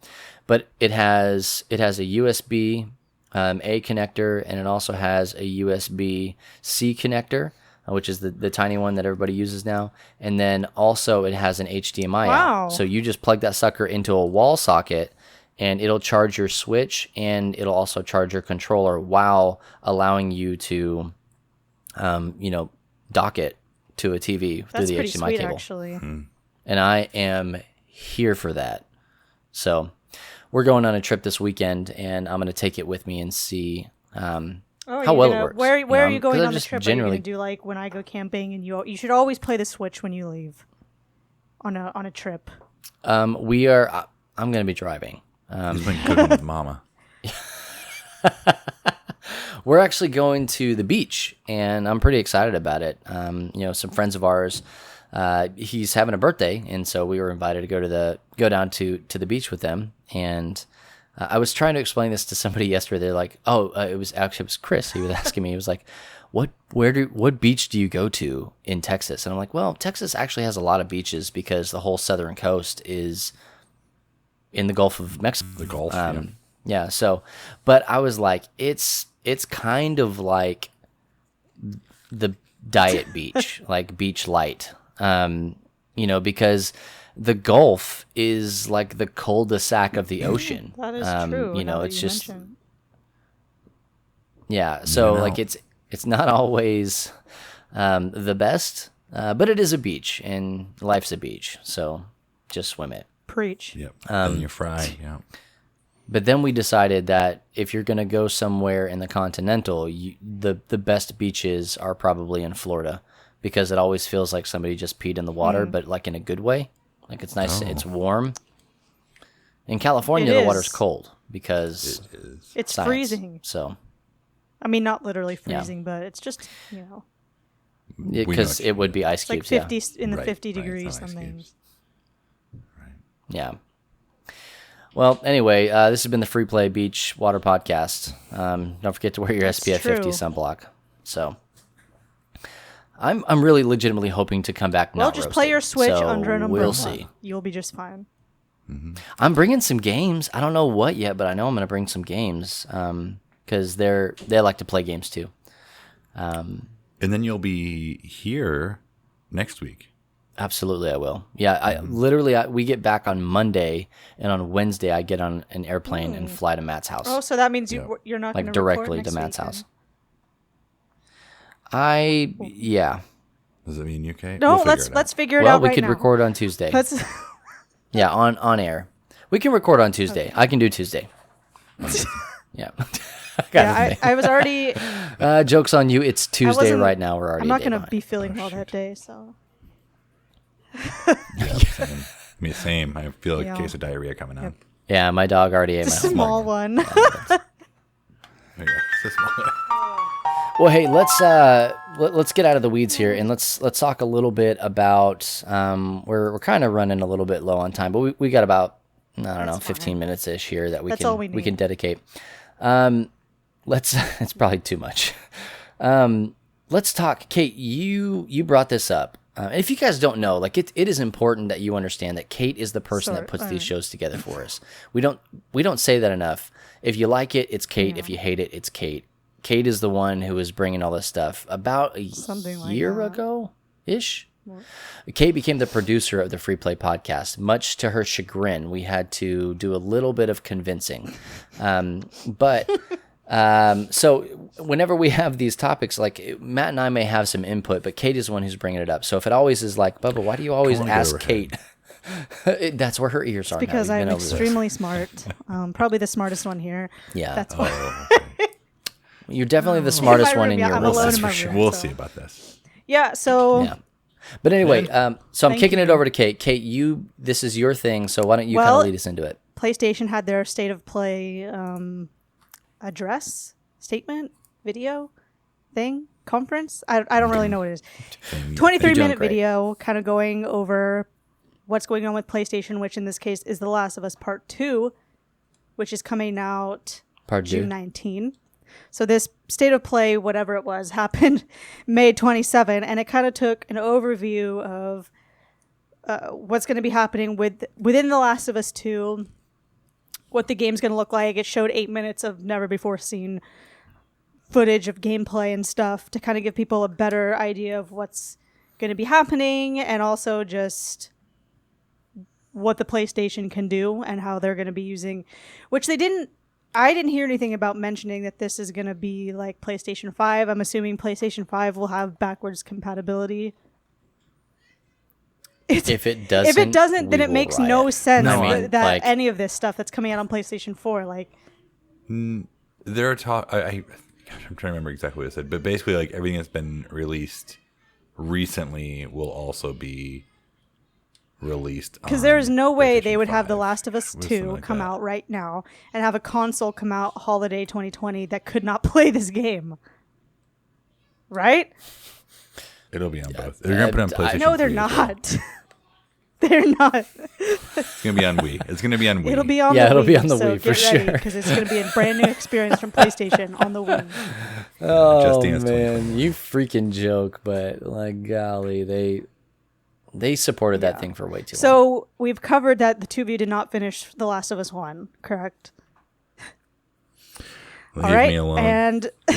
But it has a USB A connector, and it also has a USB C connector, which is the tiny one that everybody uses now. And then also it has an HDMI Wow. out. So you just plug that sucker into a wall socket, and it'll charge your Switch, and it'll also charge your controller while allowing you to, dock it to a TV That's through the pretty HDMI sweet, cable. actually. and I am here for that. So we're going on a trip this weekend, and I'm going to take it with me and see how well it works. Where are you going on the just trip? generally Are you gonna do like when I go camping, and you should always play the Switch when you leave on a trip. I'm going to be driving. He's been cooking with Mama. We're actually going to the beach, and I'm pretty excited about it. Some friends of ours, he's having a birthday, and so we were invited to go down to the beach with them. And I was trying to explain this to somebody yesterday. They're like, it was Chris. He was asking me. He was like, what beach do you go to in Texas? And I'm like, well, Texas actually has a lot of beaches because the whole southern coast is in the Gulf of Mexico. The Gulf, yeah. So, but I was like, it's kind of like the diet beach, like beach light, because the Gulf is like the cul-de-sac of the ocean. That is true. It's just, yeah. So like it's not always the best, but it is a beach, and life's a beach. So just swim it. Preach. Yep. And you fry. Yeah. But then we decided that if you're going to go somewhere in the continental, the best beaches are probably in Florida, because it always feels like somebody just peed in the water, but like in a good way. Like it's nice, it's warm. In California, the water's cold because it's science. freezing. So, I mean, not literally freezing, but it's just because it would be ice like cubes. 50 in the 50 degrees it's not ice something. cubes. Yeah. Well, anyway, this has been the Free Play Beach Water Podcast. Don't forget to wear your SPF 50 sunblock. So, I'm really legitimately hoping to come back. Well, not just roasted. play your Switch So under an umbrella. We'll see. You'll be just fine. I'm bringing some games. I don't know what yet, but I know I'm going to bring some games because they like to play games too. And then you'll be here next week. Absolutely, I will. Yeah, we get back on Monday, and on Wednesday I get on an airplane and fly to Matt's house. Oh, so that means you're not like going to directly to Matt's house. Yeah. Does it mean UK? No, We'll let's figure it Well, out we right could now. record on Tuesday. Let's. Yeah, on air. We can record on Tuesday. I can do Tuesday. Yeah. I was already. Joke's on you. It's Tuesday right now. We're already. I'm not going to be feeling well that day, so. Yeah, same. Me, same. I feel like a case of diarrhea coming on. Yeah, my dog already ate my It's a homework. small one. There you go. It's a small- Well, hey, let's get out of the weeds here, and let's talk a little bit about. We're kind of running a little bit low on time, but we got about 15 minutes ish here that That's all we we can need. dedicate. It's probably too much. Let's talk, Kate. You brought this up. If you guys don't know, like it is important that you understand that Kate is the person that puts these shows together for us. We don't say that enough. If you like it, it's Kate. If you hate it, it's Kate. Kate is the one who is bringing all this stuff. About a year ago ish, Kate became the producer of the Free Play podcast. Much to her chagrin, we had to do a little bit of convincing, but. So whenever we have these topics, like Matt and I may have some input, but Kate is the one who's bringing it up. So if it always is like, Bubba, why do you always ask Kate? That's where her ears are. Because now. I'm extremely smart. Probably the smartest one here. Yeah. That's why. You're definitely the smartest one in your I'm room. alone That's in for my sure. room. We'll So- see about this. Yeah. So. Yeah. But anyway, so I'm Thank kicking it you. over to Kate. Kate, this is your thing. So why don't you kind of lead us into it? PlayStation had their state of play address, statement, video, thing, conference. I don't really know what it is. 23-minute great. video kind of going over what's going on with PlayStation, which in this case is The Last of Us Part 2, which is coming out Part June two. 19. So this state of play, whatever it was, happened May 27, and it kind of took an overview of what's going to be happening within The Last of Us 2, what the game's going to look like. It showed 8 minutes of never before seen footage of gameplay and stuff to kind of give people a better idea of what's going to be happening, and also just what the PlayStation can do and how they're going to be using, which I didn't hear anything about mentioning that this is going to be like PlayStation 5. I'm assuming PlayStation 5 will have backwards compatibility. If it doesn't, if it doesn't, then we it will makes riot. no sense No, I- that like- any of this stuff that's coming out on PlayStation 4, like, There are talk. Gosh, I'm trying to remember exactly what I said, but basically, like everything that's been released recently will also be released. because there is no way they PlayStation would have 5, The Last of Us or something 2 like come that. out right now and have a console come out holiday 2020 that could not play this game. Right? It'll be on both. They're gonna put it on PlayStation. No, they're 3 as well. not. They're not. It's gonna be on Wii. It's gonna be on Wii. It'll be on Yeah, the it'll Wii, be on the so Wii for get ready, sure. because it's going to be a brand new experience from PlayStation on the Wii. Oh Just Dance man, you freaking joke, but like golly, they supported that thing for way too long. So we've covered that the two of you did not finish The Last of Us 1, correct? Leave All right. me alone. And I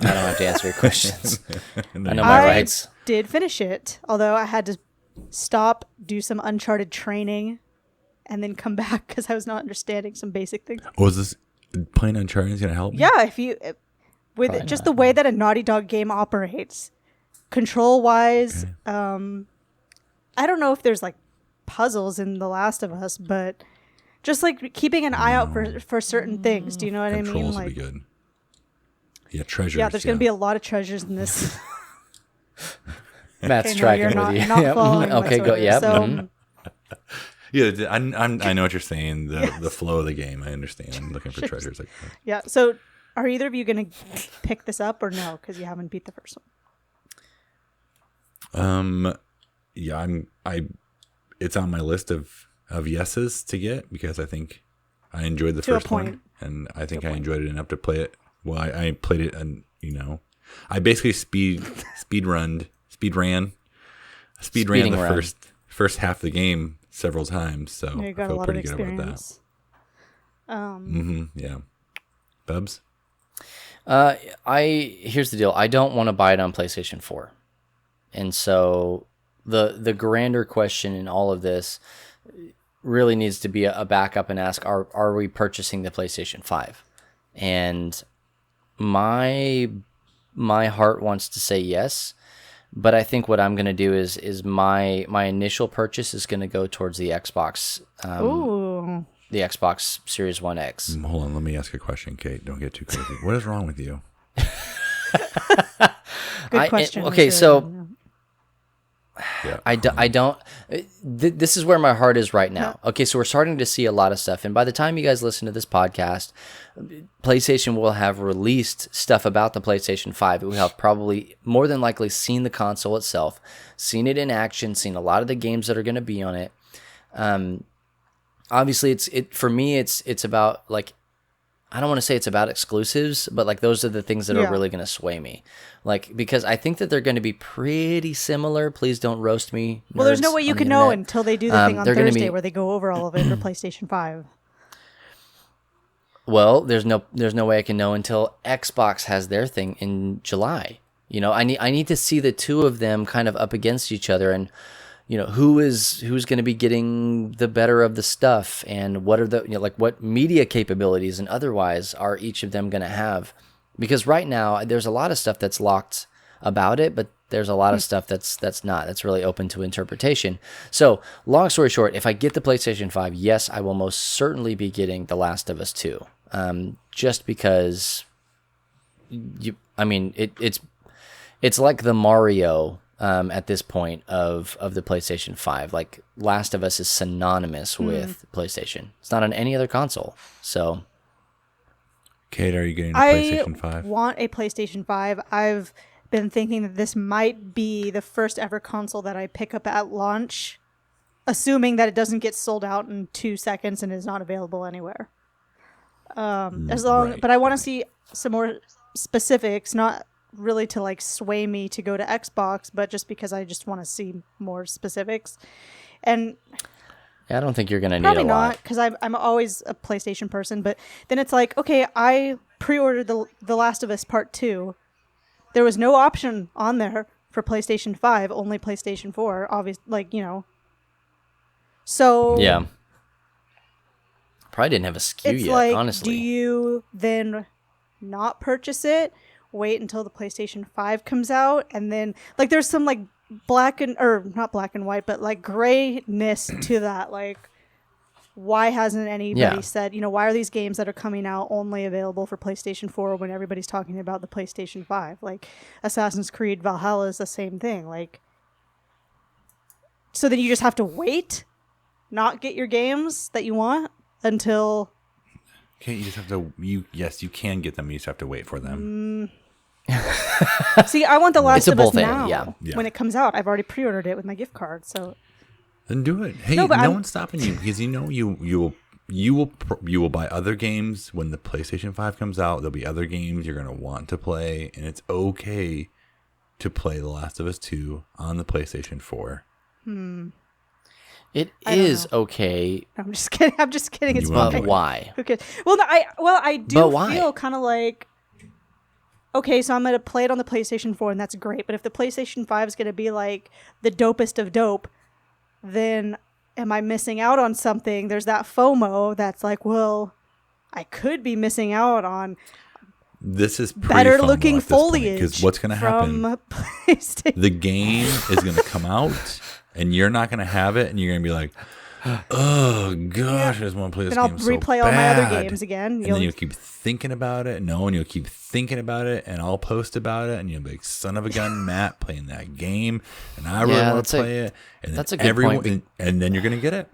don't have to answer your questions. And I then know my I rights. did finish it, although I had to stop, do some Uncharted training, and then come back because I was not understanding some basic things. Oh, is this playing Uncharted is gonna help me? Yeah, if you with Probably just not. the way that a Naughty Dog game operates, control wise, I don't know if there's like puzzles in The Last of Us, but just like keeping an eye out for certain things. Do you know what I mean? Controls will Like, be good. Yeah, treasures. yeah, there's going to be a lot of treasures in this. Matt's Okay, no, tracking you're with you. not Yep. following Okay, go. whatsoever. Yep. So, mhm. Yeah, I know what you're saying. The flow of the game. I understand. I'm looking for treasures like that. yeah. So, are either of you going to pick this up or no? Because you haven't beat the first one. Yeah, it's on my list of yeses to get because I think I enjoyed the To a first one, point. and I think I enjoyed it enough to play it. Well, I played it, and I basically ran Speeding the run. first half of the game several times. So You I got a feel lot of pretty good about that. experience. Yeah, Bubs. Here's the deal. I don't want to buy it on PlayStation 4. And so the grander question in all of this really needs to be a backup and ask, are we purchasing the PlayStation 5? And my heart wants to say yes, but I think what I'm going to do is my initial purchase is going to go towards the Xbox Ooh. the Xbox Series 1X. Hold on, let me ask a question, Kate. Don't get too crazy. What is wrong with you? Good question. Okay, Mr. so Yeah. I don't. This is where my heart is right now. Okay, so we're starting to see a lot of stuff, and by the time you guys listen to this podcast, PlayStation will have released stuff about the PlayStation 5. It will have probably more than likely seen the console itself, seen it in action, seen a lot of the games that are going to be on it. Obviously, for me, it's about like. I don't want to say it's about exclusives, but like those are the things that are Yeah. really going to sway me. Like, because I think that they're going to be pretty similar. Please don't roast me. Well, there's no nerds way you on the can know internet. until they do the thing on they're gonna Thursday be- where they go over all of it for PlayStation 5. Well, there's no way I can know until Xbox has their thing in July. I need to see the two of them kind of up against each other, and who's going to be getting the better of the stuff, and what are the what media capabilities and otherwise are each of them going to have. Because right now there's a lot of stuff that's locked about it, but there's a lot of stuff that's not. That's really open to interpretation. So, long story short, if I get the PlayStation 5, yes, I will most certainly be getting The Last of Us 2. Just because it's like the Mario at this point of the PlayStation 5. Like, Last of Us is synonymous with PlayStation. It's not on any other console. So, Kate, are you getting a I PlayStation 5? want a PlayStation 5. I've been thinking that this might be the first ever console that I pick up at launch, assuming that it doesn't get sold out in 2 seconds and is not available anywhere. But I want to see some more specifics, not really to like sway me to go to Xbox, but just because I just want to see more specifics. And I don't think you're going to need probably a not, lot. because I'm always a PlayStation person. But then it's like, okay, I pre-ordered the Last of Us Part 2. There was no option on there for PlayStation 5, only PlayStation 4, obviously, So Yeah. Probably didn't have a SKU it's yet, like, honestly. do you then not purchase it, wait until the PlayStation 5 comes out, and then, like, there's some, like, not black and white, but like grayness to that. Like, why hasn't anybody said, why are these games that are coming out only available for PlayStation 4 when everybody's talking about the PlayStation 5? Like, Assassin's Creed Valhalla is the same thing. Like, so then you just have to wait, not get your games that you want until... Okay, you just have to... Yes, you can get them. You just have to wait for them. See, I want The Last of Us now. Yeah. When it comes out. I've already pre-ordered it with my gift card, so... Then do it. Hey, no one's stopping you because you will buy other games when the PlayStation 5 comes out. There'll be other games you're gonna want to play, and it's okay to play The Last of Us 2 on the PlayStation 4. It is okay. I'm just kidding. It's But fine. Why? Who cares? Well, no, I do But why? feel kind of like, okay, so I'm gonna play it on the PlayStation 4, and that's great. But if the PlayStation 5 is gonna be like the dopest of dope, then am I missing out on something? There's that FOMO that's like, well, I could be missing out on This is better looking foliage. Because what's going to happen? From PlayStation. The game is going to come out, and you're not going to have it, and you're going to be like, oh gosh, I just want to play this Then I'll game replay so all my other bad. games again. And then you'll keep thinking about it. No, and you'll keep thinking about it, and I'll post about it, and you'll be like, son of a gun, Matt playing that game, and I really want to play it. And that's then a good point. And then you're going to get it,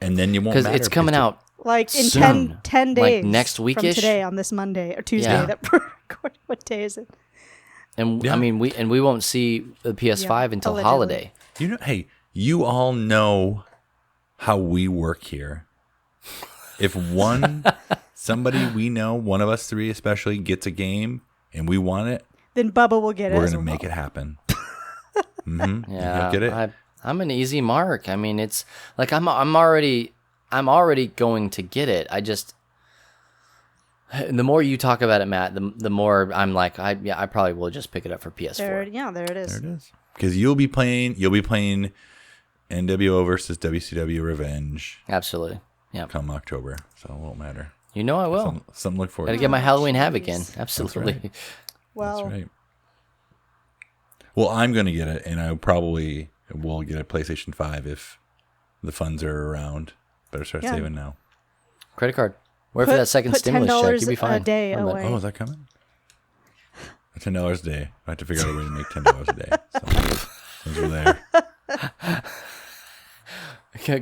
and then you won't Because matter. it's coming out like in soon. 10 days. Like next from weekish. today on this Monday or Tuesday Yeah. that we're recording. What day is it? And Yeah. I mean, we won't see the PS5 until allegedly. holiday. Hey, you all know how we work here. If somebody we know, one of us three especially, gets a game and we want it, Then Bubba will get it. we're as gonna well. make it happen. Yeah, You'll get it. I'm an easy mark. I mean, it's like I'm already going to get it. I just the more you talk about it, Matt, the more I'm like, I probably will just pick it up for PS4. There it is. There it is. Because you'll be playing NWO versus WCW Revenge Absolutely. Yeah. come October, so it won't matter. You know I will. Something to look forward Got to to. get my Halloween jeez. Havoc in. Absolutely. right. Well, That's right. Well, I'm gonna get it, and I probably will get a PlayStation 5 if the funds are around. Better start Yeah. saving now. Credit card. Wait for that second put stimulus check. $10 You'll be fine. a day I'm like, away. Oh, is that coming? $10 a day. I have to figure out a way to make $10 a day. So, those are there.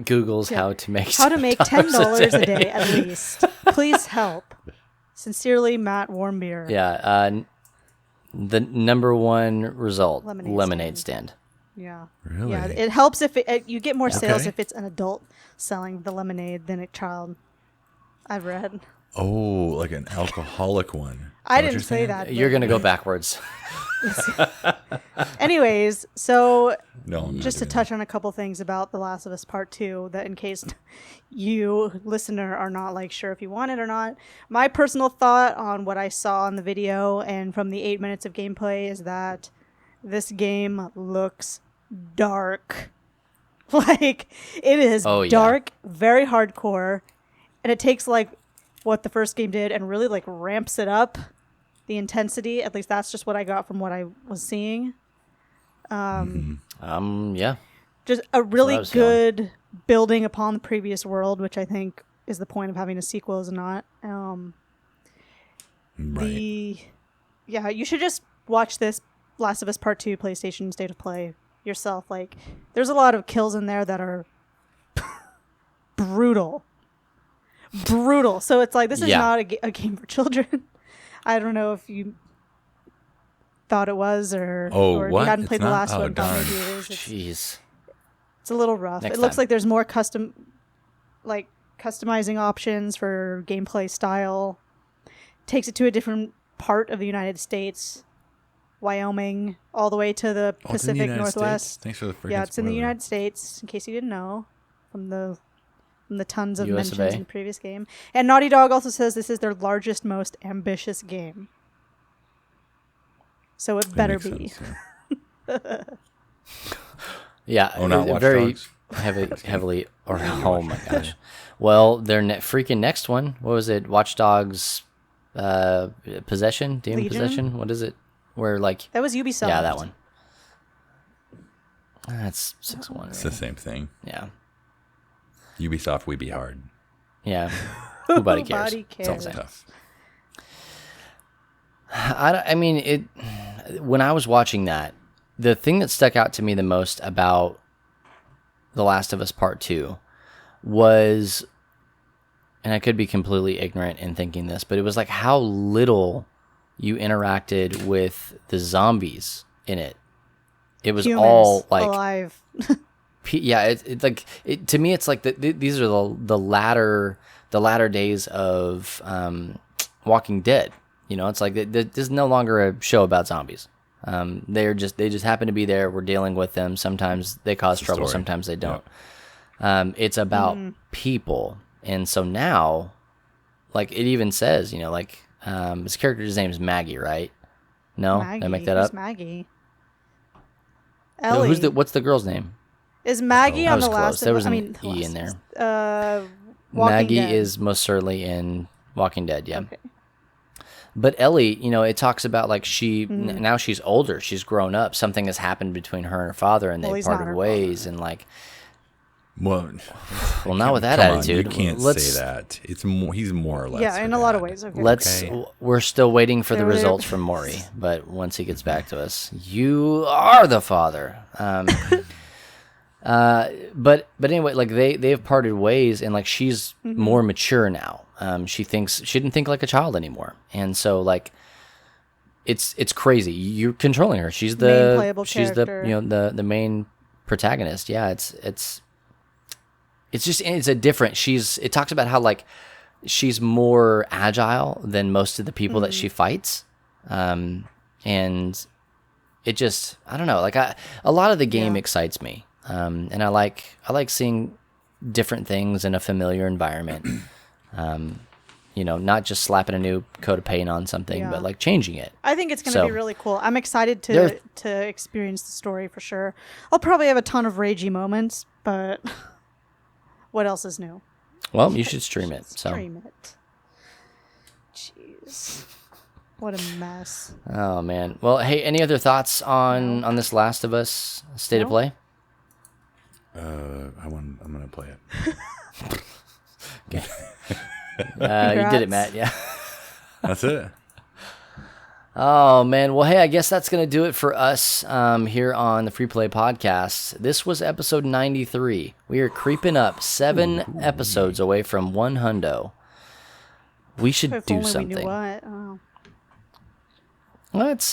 Google's how to make $10 a day at least. Please help. Sincerely, Matt Warmbier. Yeah. The number one result: Lemonade lemonade stand. Yeah. Really? Yeah. It helps if you get more sales Okay. if it's an adult selling the lemonade than a child. I've read. Oh, like an alcoholic one. I didn't say that. You're but- gonna go backwards. Anyways, so No, I'm not just to doing touch on a couple things about The Last of Us Part 2, that in case you, listener, are not like sure if you want it or not, my personal thought on what I saw in the video and from the 8 minutes of gameplay is that this game looks dark. Like, it is Oh, yeah. dark, very hardcore, and it takes like what the first game did and really like ramps it up, the intensity. At least that's just what I got from what I was seeing. Yeah. Just a really I was feeling. good building upon the previous world, which I think is the point of having a sequel, is not. Right. Yeah, you should just watch this Last of Us Part 2 PlayStation State of Play yourself. Like, there's a lot of kills in there that are brutal. Brutal. So it's like, this is Yeah. not a game for children. I don't know if you thought it was or if what? you hadn't It's played the not? last Oh, one. Thought darn. maybe it is. Jeez. It's a little rough. Next It looks time. like there's more customizing options for gameplay style. Takes it to a different part of the United States, Wyoming, all the way to the Oh, it's in the Pacific United Northwest. States? Thanks for the freaking Yeah, it's in the spoiler. United States, in case you didn't know, from the tons of US of mentions A. in the previous game. And Naughty Dog also says this is their largest, most ambitious game. So it That better makes be. sense, yeah. Yeah. Oh, not Watch very Dogs? heavily. Or oh my gosh. Well, their freaking next one. What was it? Watch Dogs, Possession, Demon Legion? Possession. What is it? Where like That was Ubisoft. yeah, that one. That's 6-1. It's the same thing. Yeah. Ubisoft, we be hard. Yeah. Nobody cares. Nobody It's all cares. the same. Tough. I mean, when I was watching that, the thing that stuck out to me the most about The Last of Us Part 2 was, and I could be completely ignorant in thinking this, but it was like how little you interacted with the zombies in it. It was Humans all like, alive. yeah, it's like to me, it's like these are the latter days of Walking Dead. You know, it's like this is no longer a show about zombies. They just happen to be there. We're dealing with them. Sometimes they cause trouble. Story. Sometimes they don't. It's about people, and so now, like it even says, you know, like his character's name is Maggie, right? No, Maggie. did I make that Who's up? Maggie? No, Ellie. what's the girl's name? Is Maggie I on was the close. last? There was I an mean, E in there. Walking Maggie Dead. is most certainly in Walking Dead. Yeah. Okay. But Ellie, you know, it talks about like she Mm-hmm. now she's older, she's grown up. Something has happened between her and her father, and Well, they've he's not parted her ways. And like, Well, not with that come on, attitude. you can't Let's say that. It's more. He's more or less. Yeah, her in a lot of dad. ways. Okay. let's. Okay. We're still waiting for the They're- results from Maury, but once he gets back to us, you are the father. But anyway, like they've parted ways, and like she's Mm-hmm. more mature now. She didn't think like a child anymore, and so like it's crazy. You're controlling her. She's Main playable she's character. the main protagonist. Yeah, it's just it's a different. It talks about how like she's more agile than most of the people that she fights, and it just I don't know. Like a lot of the game excites me. And I like seeing different things in a familiar environment. You know, not just slapping a new coat of paint on something, Yeah. but like changing it. I think it's going to So- be really cool. I'm excited There- to experience the story for sure. I'll probably have a ton of ragey moments, but what else is new? Well, you should stream it. So, Stream it. Jeez, what a mess. oh man. Well, hey, any other thoughts on this Last of Us state of No. play? I'm gonna play it. You did it, Congrats. Matt. Yeah. That's it. Oh man, well hey, I guess that's gonna do it for us here on the Free Play Podcast. This was episode 93. We are creeping up 7 episodes away from 100. We should If do only we something. knew what. Oh. Let's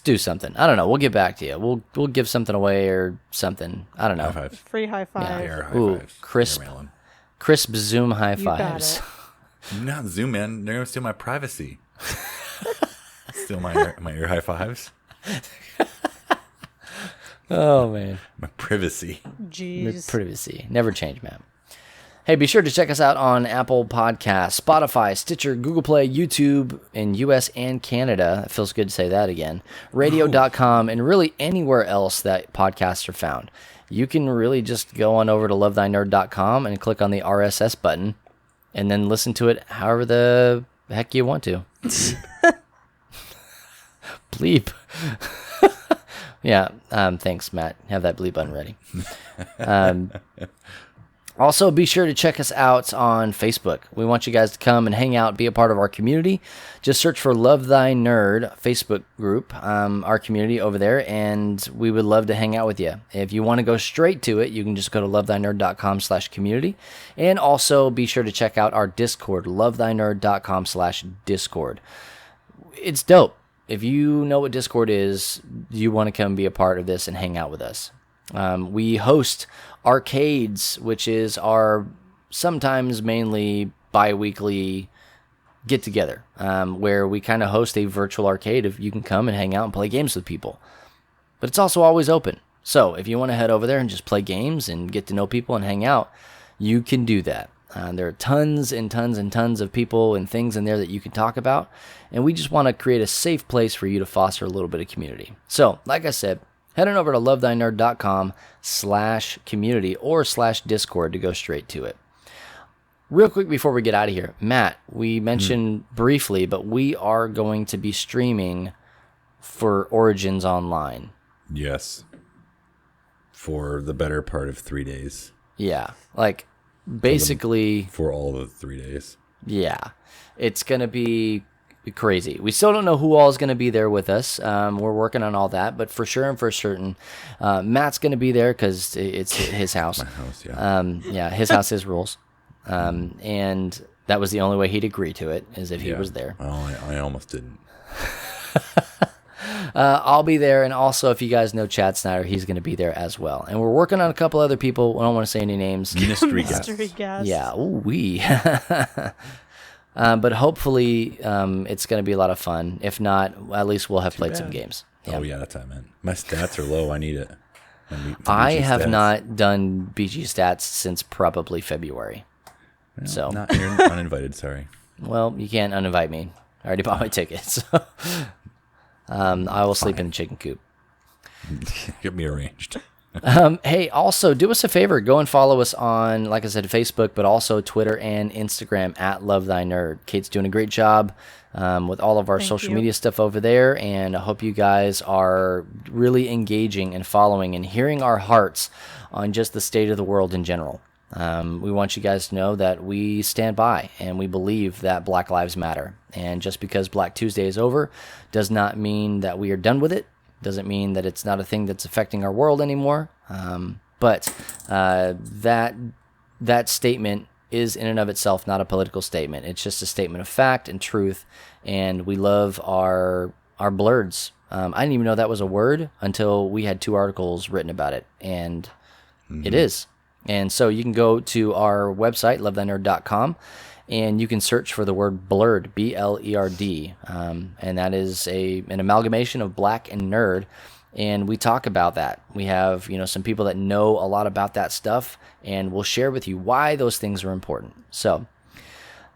do something. I don't know. We'll get back to you. We'll give something away or something. I don't know. High five. Free high five. Air high Ooh, fives. crisp. Air melon. Crisp Zoom high You got fives. it. Not Zoom, man. They're gonna steal my privacy. Steal my ear high fives. Oh man. My privacy. Jeez. Privacy. Never change, man. Hey, be sure to check us out on Apple Podcasts, Spotify, Stitcher, Google Play, YouTube in US and Canada. It feels good to say that again. Radio.com, and really anywhere else that podcasts are found. You can really just go on over to lovethynerd.com and click on the RSS button and then listen to it however the heck you want to. Bleep. Yeah, thanks, Matt. Have that bleep button ready. Also, be sure to check us out on Facebook. We want you guys to come and hang out, be a part of our community. Just search for Love Thy Nerd Facebook group, our community over there, and we would love to hang out with you. If you want to go straight to it, you can just go to lovethynerd.com/community. And also be sure to check out our Discord, lovethynerd.com/Discord. It's dope. If you know what Discord is, you want to come be a part of this and hang out with us. We host Arcades, which is our sometimes mainly bi-weekly get-together, where we kind of host a virtual arcade. If you can come and hang out and play games with people. But it's also always open. So if you want to head over there and just play games and get to know people and hang out, you can do that. There are tons and tons and tons of people and things in there that you can talk about. And we just want to create a safe place for you to foster a little bit of community. So, like I said, head on over to lovethynerd.com/community or /Discord to go straight to it. Real quick before we get out of here, Matt, we mentioned briefly, but we are going to be streaming for Origins Online. Yes. For the better part of 3 days. Yeah. Like, basically, For all the 3 days. yeah. It's going to be crazy. We still don't know who all is going to be there with us. We're working on all that, but for sure and for certain, Matt's going to be there because it's his house. My house, yeah. Yeah, his house, his rules. And that was the only way he'd agree to it, is if he was there. Oh, I almost didn't. I'll be there, and also if you guys know Chad Snyder, he's going to be there as well. And we're working on a couple other people. I don't want to say any names. Mystery guest. Mystery guest. Yeah, ooh wee. But hopefully it's going to be a lot of fun. If not, at least we'll have played some games. Oh, yeah, that's what I meant. My stats are low. I need it. I have stats. not done BG stats since probably February. So, You're uninvited, sorry. well, you can't uninvite me. I already bought my tickets. So. I will sleep in the chicken coop. Get me arranged. Hey, also do us a favor. Go and follow us on, like I said, Facebook, but also Twitter and Instagram at Love Thy Nerd. Kate's doing a great job with all of our social media stuff over there, and I hope you guys are really engaging and following and hearing our hearts on just the state of the world in general. We want you guys to know that we stand by and we believe that Black Lives Matter. And just because Black Tuesday is over does not mean that we are done with it. Doesn't mean that it's not a thing that's affecting our world anymore. But that statement is in and of itself not a political statement. It's just a statement of fact and truth. And we love our blurs. I didn't even know that was a word until we had 2 articles written about it. And it is. And so you can go to our website, lovethynerd.com, and you can search for the word blurred, B-L-E-R-D. And that is an amalgamation of black and nerd. And we talk about that. We have, some people that know a lot about that stuff, and we'll share with you why those things are important. So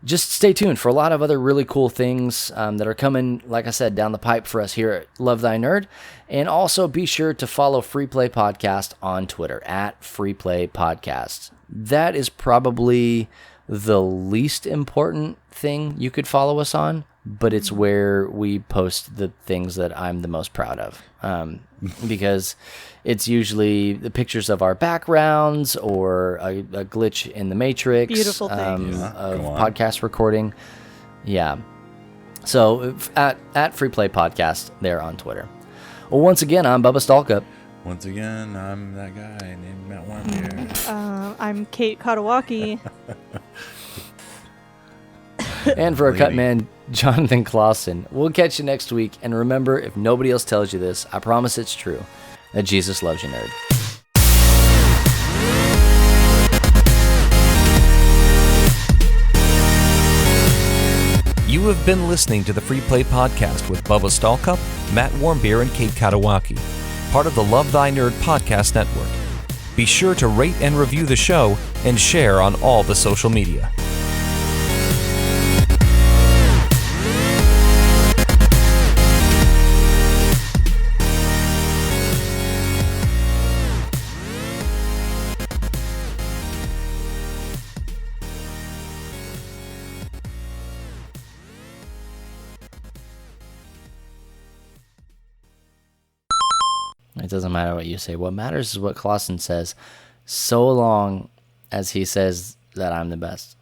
just stay tuned for a lot of other really cool things that are coming, like I said, down the pipe for us here at Love Thy Nerd. And also be sure to follow Free Play Podcast on Twitter at Free Play Podcast. That is probably the least important thing you could follow us on, but it's where we post the things that I'm the most proud of. Because it's usually the pictures of our backgrounds or a glitch in the matrix. Beautiful things. Of podcast recording. Yeah. So at Free Play Podcast there on Twitter. Well, once again, I'm Bubba Stallcup. Once again, I'm that guy named Matt Warmbier. I'm Kate Katawaki. And for our cut man, Jonathan Clausen. We'll catch you next week. And remember, if nobody else tells you this, I promise it's true, that Jesus loves you, nerd. You have been listening to the Free Play Podcast with Bubba Stallcup, Matt Warmbier, and Kate Katawaki, part of the Love Thy Nerd Podcast Network. Be sure to rate and review the show and share on all the social media. It doesn't matter what you say. What matters is what Clausen says, so long as he says that I'm the best.